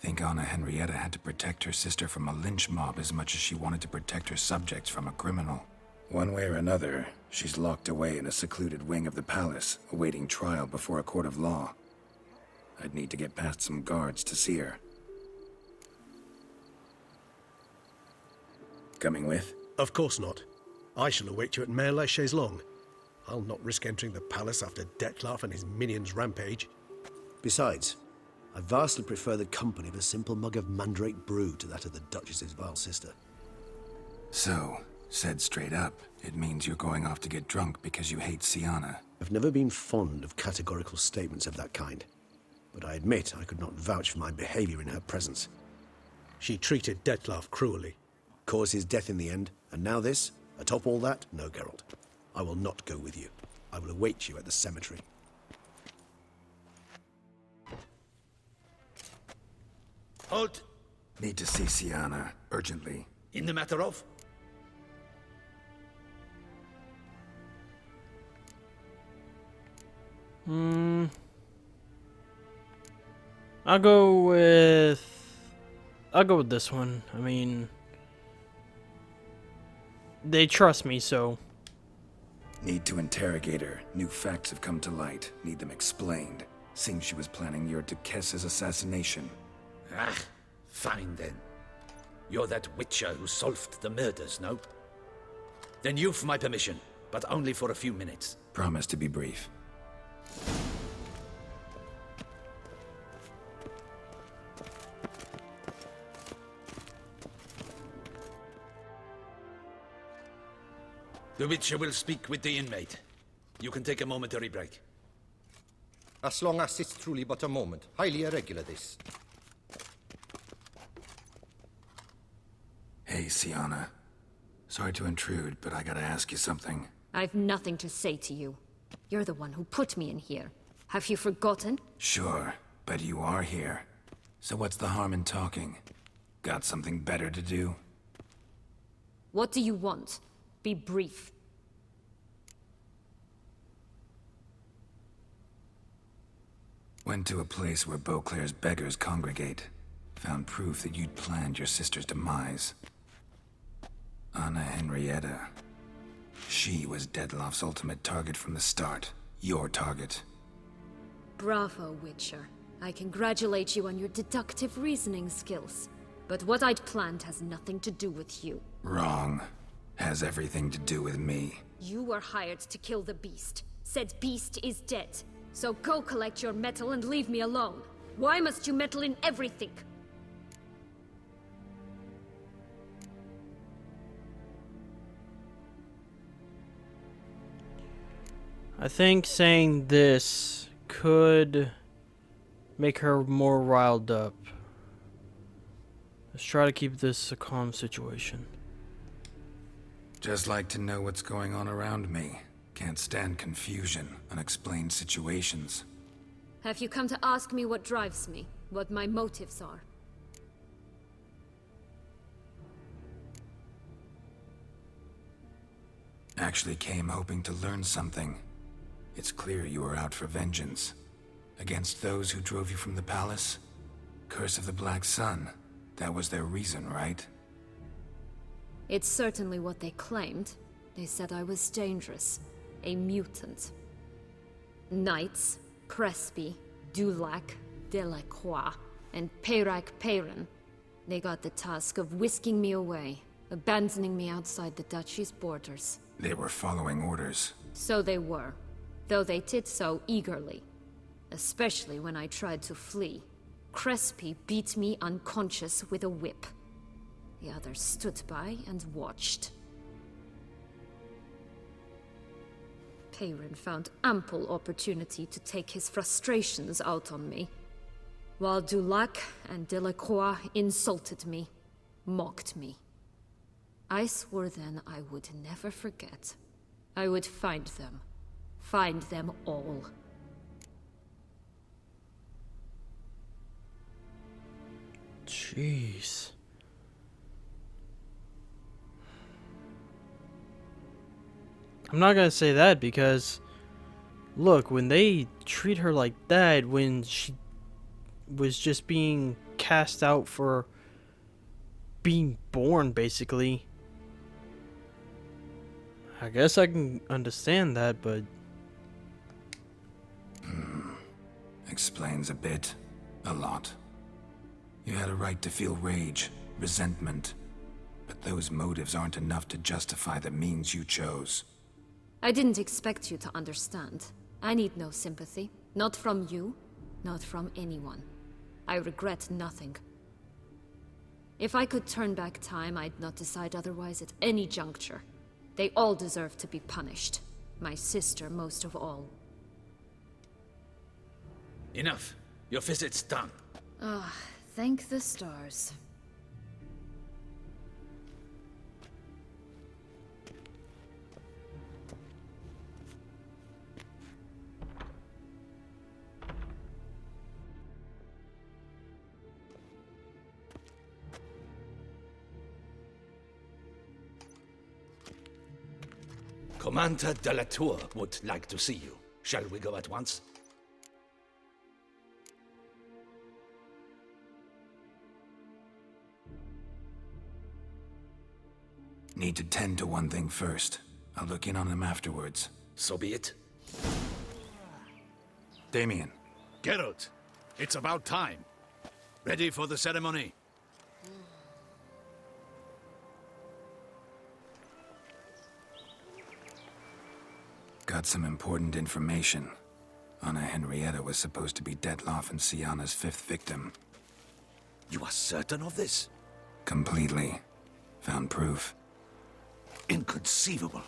Think Anna Henrietta had to protect her sister from a lynch mob as much as she wanted to protect her subjects from a criminal. One way or another, she's locked away in a secluded wing of the palace, awaiting trial before a court of law. I'd need to get past some guards to see her. Coming with? Of course not. I shall await you at Mare la Chaise-Longue. I'll not risk entering the palace after Dettlaff and his minions rampage. Besides, I vastly prefer the company of a simple mug of mandrake brew to that of the Duchess's vile sister. So, said straight up, it means you're going off to get drunk because you hate Siana. I've never been fond of categorical statements of that kind, but I admit I could not vouch for my behavior in her presence. She treated Dettlaff cruelly, caused his death in the end, and now this? Atop all that? No, Geralt. I will not go with you. I will await you at the cemetery. Halt! Need to see Siana, urgently. In the matter of? I'll go with this one. I mean, they trust me, so. Need to interrogate her. New facts have come to light. Need them explained. Seems she was planning your Duquesse's assassination. Ah, fine then. You're that witcher who solved the murders, no? Then you've my permission, but only for a few minutes. Promise to be brief. The witcher will speak with the inmate. You can take a momentary break. As long as it's truly but a moment. Highly irregular, this. Hey, Siana. Sorry to intrude, but I gotta ask you something. I've nothing to say to you. You're the one who put me in here. Have you forgotten? Sure, but you are here. So what's the harm in talking? Got something better to do? What do you want? Be brief. Went to a place where Beauclair's beggars congregate. Found proof that you'd planned your sister's demise. Anna Henrietta. She was Dettlaff's ultimate target from the start. Your target. Bravo, Witcher. I congratulate you on your deductive reasoning skills. But what I'd planned has nothing to do with you. Wrong. Has everything to do with me. You were hired to kill the beast. Said beast is dead. So go collect your metal and leave me alone. Why must you meddle in everything? I think saying this could make her more riled up. Let's try to keep this a calm situation. Just like to know what's going on around me. Can't stand confusion, unexplained situations. Have you come to ask me what drives me? What my motives are? Actually came hoping to learn something. It's clear you were out for vengeance. Against those who drove you from the palace? Curse of the Black Sun. That was their reason, right? It's certainly what they claimed. They said I was dangerous. A mutant. Knights, Crespi, Dulac, Delacroix, and Peyrac Peyran. They got the task of whisking me away, abandoning me outside the duchy's borders. They were following orders. So they were, though they did so eagerly. Especially when I tried to flee. Crespi beat me unconscious with a whip. The others stood by and watched. Peyran found ample opportunity to take his frustrations out on me, while Dulac and Delacroix insulted me, mocked me. I swore then I would never forget. I would find them all. Jeez. I'm not gonna say that because, look, when they treat her like that, when she was just being cast out for being born, basically, I guess I can understand that, but... Explains a bit. A lot. You had a right to feel rage, resentment. But those motives aren't enough to justify the means you chose. I didn't expect you to understand. I need no sympathy. Not from you, not from anyone. I regret nothing. If I could turn back time, I'd not decide otherwise at any juncture. They all deserve to be punished. My sister most of all. Enough. Your visit's done. Ah, thank the stars. Commander de la Tour would like to see you. Shall we go at once? Need to tend to one thing first. I'll look in on him afterwards. So be it. Damien. Geralt, it's about time. Ready for the ceremony? Got some important information. Anna Henrietta was supposed to be Detloff and Syanna's 5th victim. You are certain of this? Completely. Found proof. Inconceivable.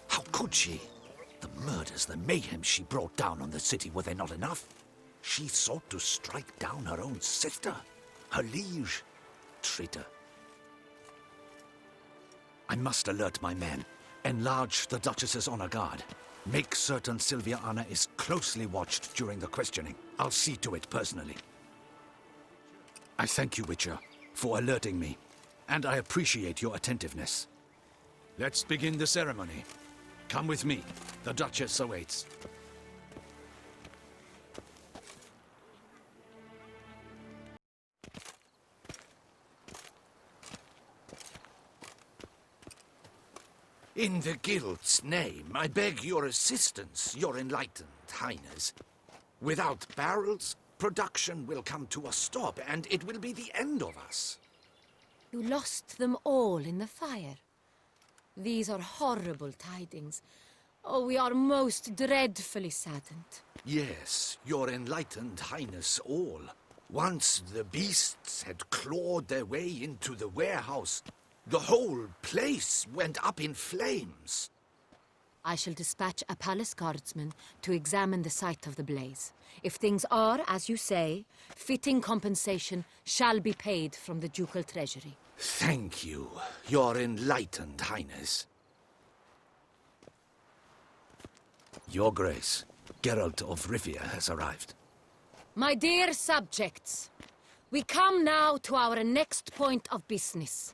How could she? The murders, the mayhem she brought down on the city, were they not enough? She sought to strike down her own sister, her liege. Traitor. I must alert my men. Enlarge the Duchess's honor guard. Make certain Sylvia Anna is closely watched during the questioning. I'll see to it personally. I thank you, Witcher, for alerting me, and I appreciate your attentiveness. Let's begin the ceremony. Come with me. The Duchess awaits. In the Guild's name, I beg your assistance, your enlightened highness. Without barrels, production will come to a stop, and it will be the end of us. You lost them all in the fire. These are horrible tidings. Oh, we are most dreadfully saddened. Yes, your enlightened highness all. Once the beasts had clawed their way into the warehouse, the whole place went up in flames. I shall dispatch a palace guardsman to examine the site of the blaze. If things are, as you say, fitting compensation shall be paid from the ducal treasury. Thank you, your enlightened highness. Your Grace, Geralt of Rivia has arrived. My dear subjects, we come now to our next point of business.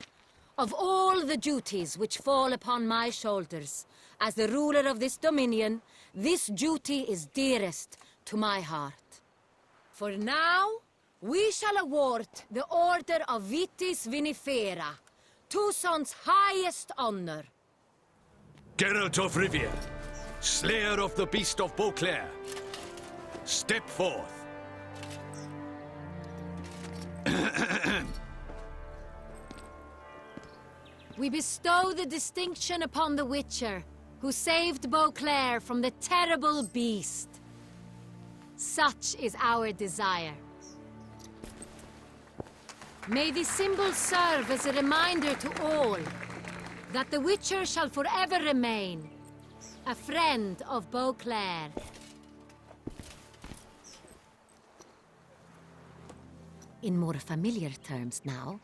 Of all the duties which fall upon my shoulders, as the ruler of this dominion, this duty is dearest to my heart. For now, we shall award the Order of Vitis Vinifera, Tuson's highest honor. Geralt of Rivia, Slayer of the Beast of Beauclair, step forth. We bestow the distinction upon the Witcher, who saved Beauclair from the terrible beast. Such is our desire. May the symbol serve as a reminder to all that the Witcher shall forever remain a friend of Beauclair. In more familiar terms now,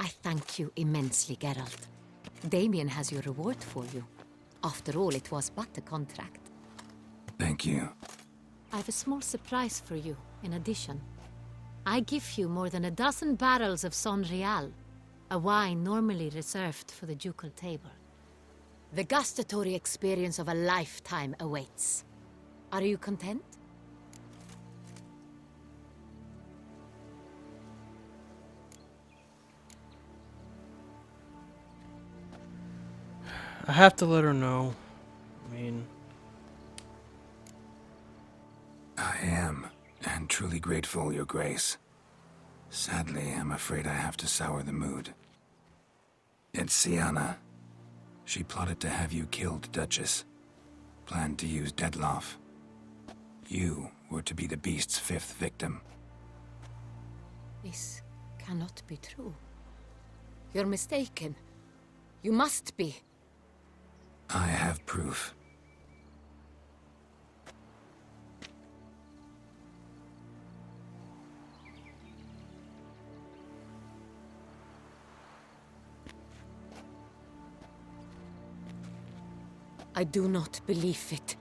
I thank you immensely, Geralt. Damien has your reward for you. After all, it was but a contract. Thank you. I have a small surprise for you, in addition. I give you more than a dozen barrels of Son Real, a wine normally reserved for the ducal table. The gustatory experience of a lifetime awaits. Are you content? I have to let her know. I mean... I am, and truly grateful, Your Grace. Sadly, I'm afraid I have to sour the mood. It's Sienna. She plotted to have you killed, Duchess. Planned to use Dettlaff. You were to be the beast's 5th victim. This cannot be true. You're mistaken. You must be. I have proof. I do not believe it.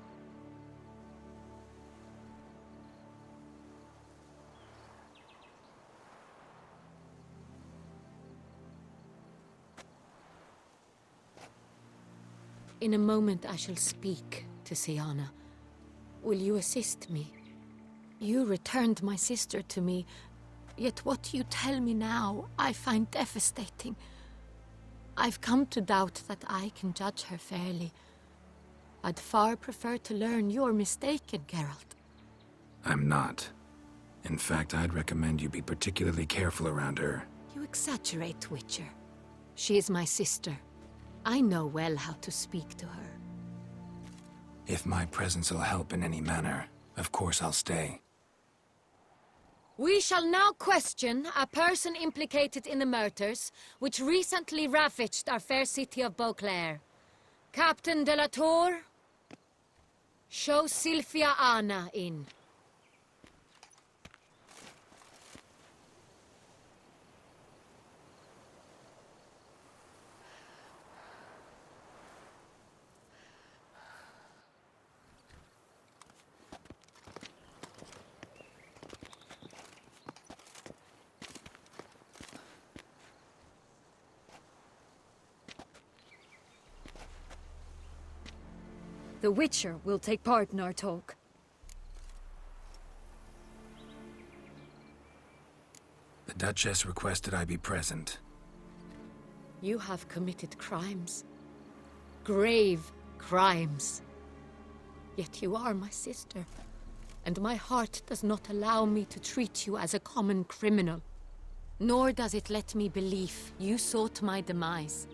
In a moment I shall speak to Sienna. Will you assist me? You returned my sister to me, yet what you tell me now I find devastating. I've come to doubt that I can judge her fairly. I'd far prefer to learn you're mistaken, Geralt. I'm not. In fact, I'd recommend you be particularly careful around her. You exaggerate, Witcher. She is my sister. I know well how to speak to her. If my presence will help in any manner, of course I'll stay. We shall now question a person implicated in the murders which recently ravaged our fair city of Beauclair. Captain de la Tour, show Sylvia Anna in. The Witcher will take part in our talk. The Duchess requested I be present. You have committed crimes. Grave crimes. Yet you are my sister, and my heart does not allow me to treat you as a common criminal. Nor does it let me believe you sought my demise.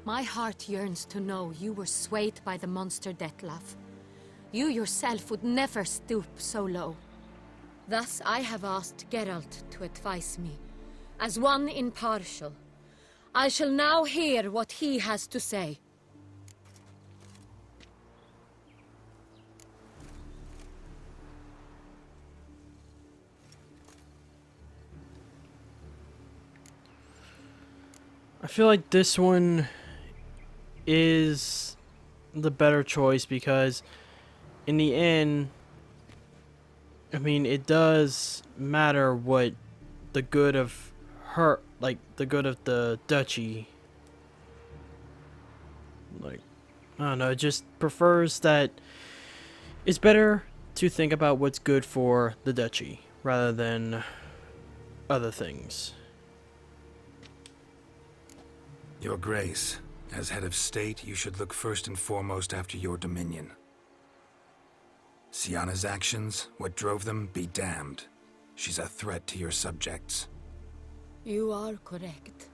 My heart yearns to know you were swayed by the monster Dettlaff. You yourself would never stoop so low. Thus I have asked Geralt to advise me, as one impartial. I shall now hear what he has to say. I feel like this one is the better choice because in the end, I mean, it does matter what the good of her, like the good of the duchy, like, I don't know, it just prefers that it's better to think about what's good for the duchy rather than other things. Your Grace, as head of state, you should look first and foremost after your dominion. Sienna's actions, what drove them, be damned. She's a threat to your subjects. You are correct.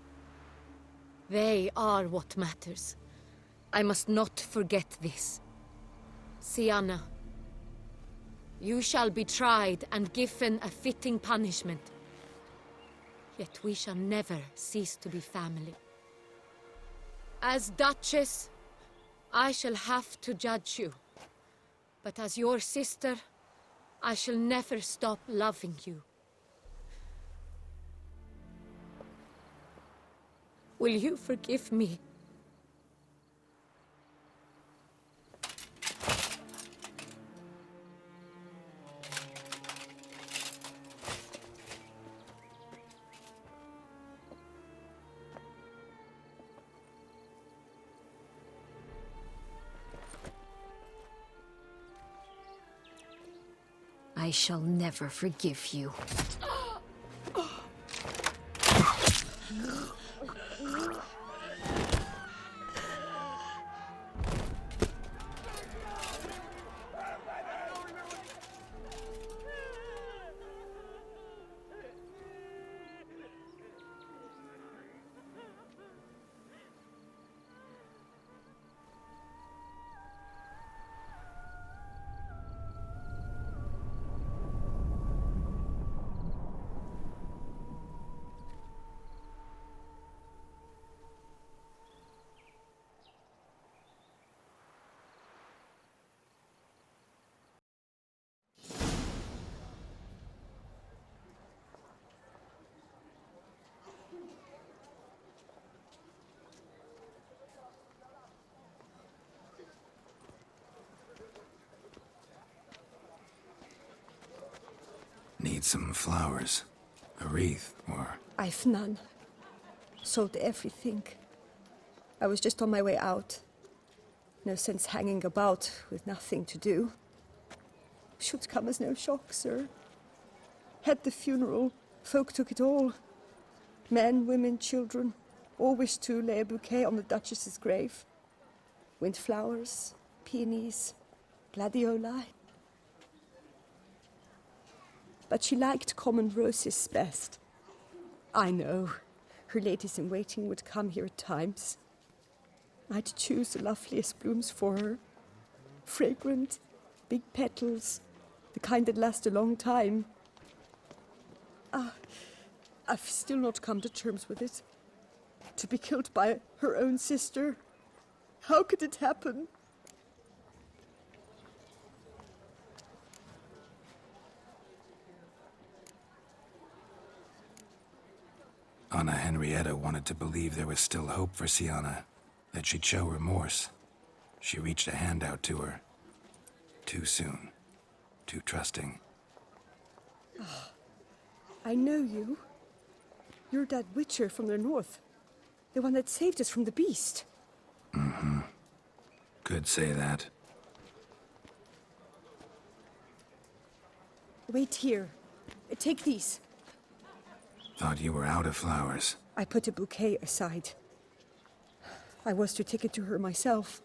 They are what matters. I must not forget this. Sienna, you shall be tried and given a fitting punishment. Yet we shall never cease to be family. As Duchess, I shall have to judge you. But as your sister, I shall never stop loving you. Will you forgive me? I shall never forgive you. Need some flowers. A wreath, or... I've none. Sold everything. I was just on my way out. No sense hanging about with nothing to do. Should come as no shock, sir. Had the funeral. Folk took it all. Men, women, children. All wished to lay a bouquet on the Duchess's grave. Windflowers, peonies, gladioli. But she liked common roses best. I know. Her ladies-in-waiting would come here at times. I'd choose the loveliest blooms for her. Fragrant, big petals, the kind that last a long time. I've still not come to terms with it. To be killed by her own sister. How could it happen? Anna Henrietta wanted to believe there was still hope for Sienna, that she'd show remorse. She reached a hand out to her. Too soon. Too trusting. Oh, I know you. You're that witcher from the north. The one that saved us from the beast. Mm-hmm. Could say that. Wait here. Take these. Thought you were out of flowers. I put a bouquet aside. I was to take it to her myself.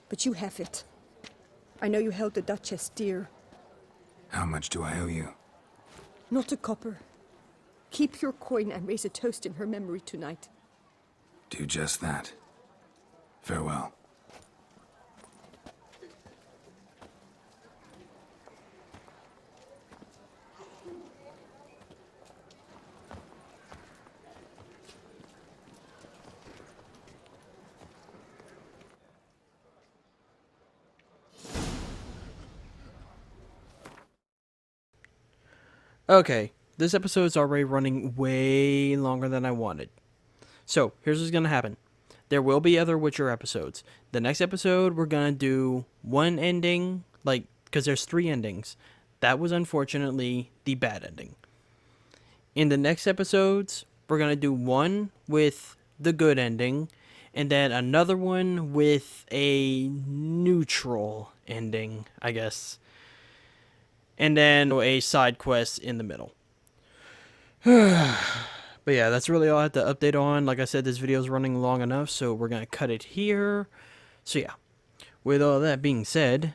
But you have it. I know you held the Duchess dear. How much do I owe you? Not a copper. Keep your coin and raise a toast in her memory tonight. Do just that. Farewell. Okay, this episode is already running way longer than I wanted. So, here's what's going to happen. There will be other Witcher episodes. The next episode, we're going to do one ending, because there's 3 endings. That was unfortunately the bad ending. In the next episodes, we're going to do one with the good ending, and then another one with a neutral ending, I guess. And then a side quest in the middle. But yeah, that's really all I have to update on. Like I said, this video is running long enough, so we're going to cut it here. So yeah, with all that being said,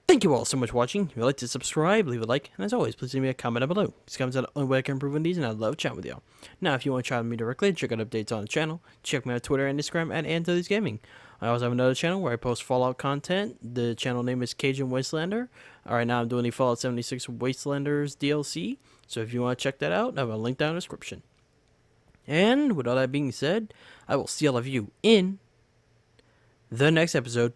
thank you all so much for watching. If you'd like to subscribe, leave a like, and as always, please leave me a comment down below. These comments are the only way I can improve on these, and I love chatting with y'all. Now, if you want to chat with me directly, check out updates on the channel. Check me out on Twitter and Instagram at Antilles Gaming. I also have another channel where I post Fallout content. The channel name is Cajun Wastelander. Alright, now I'm doing the Fallout 76 Wastelanders DLC. So if you want to check that out, I have a link down in the description. And with all that being said, I will see all of you in the next episode.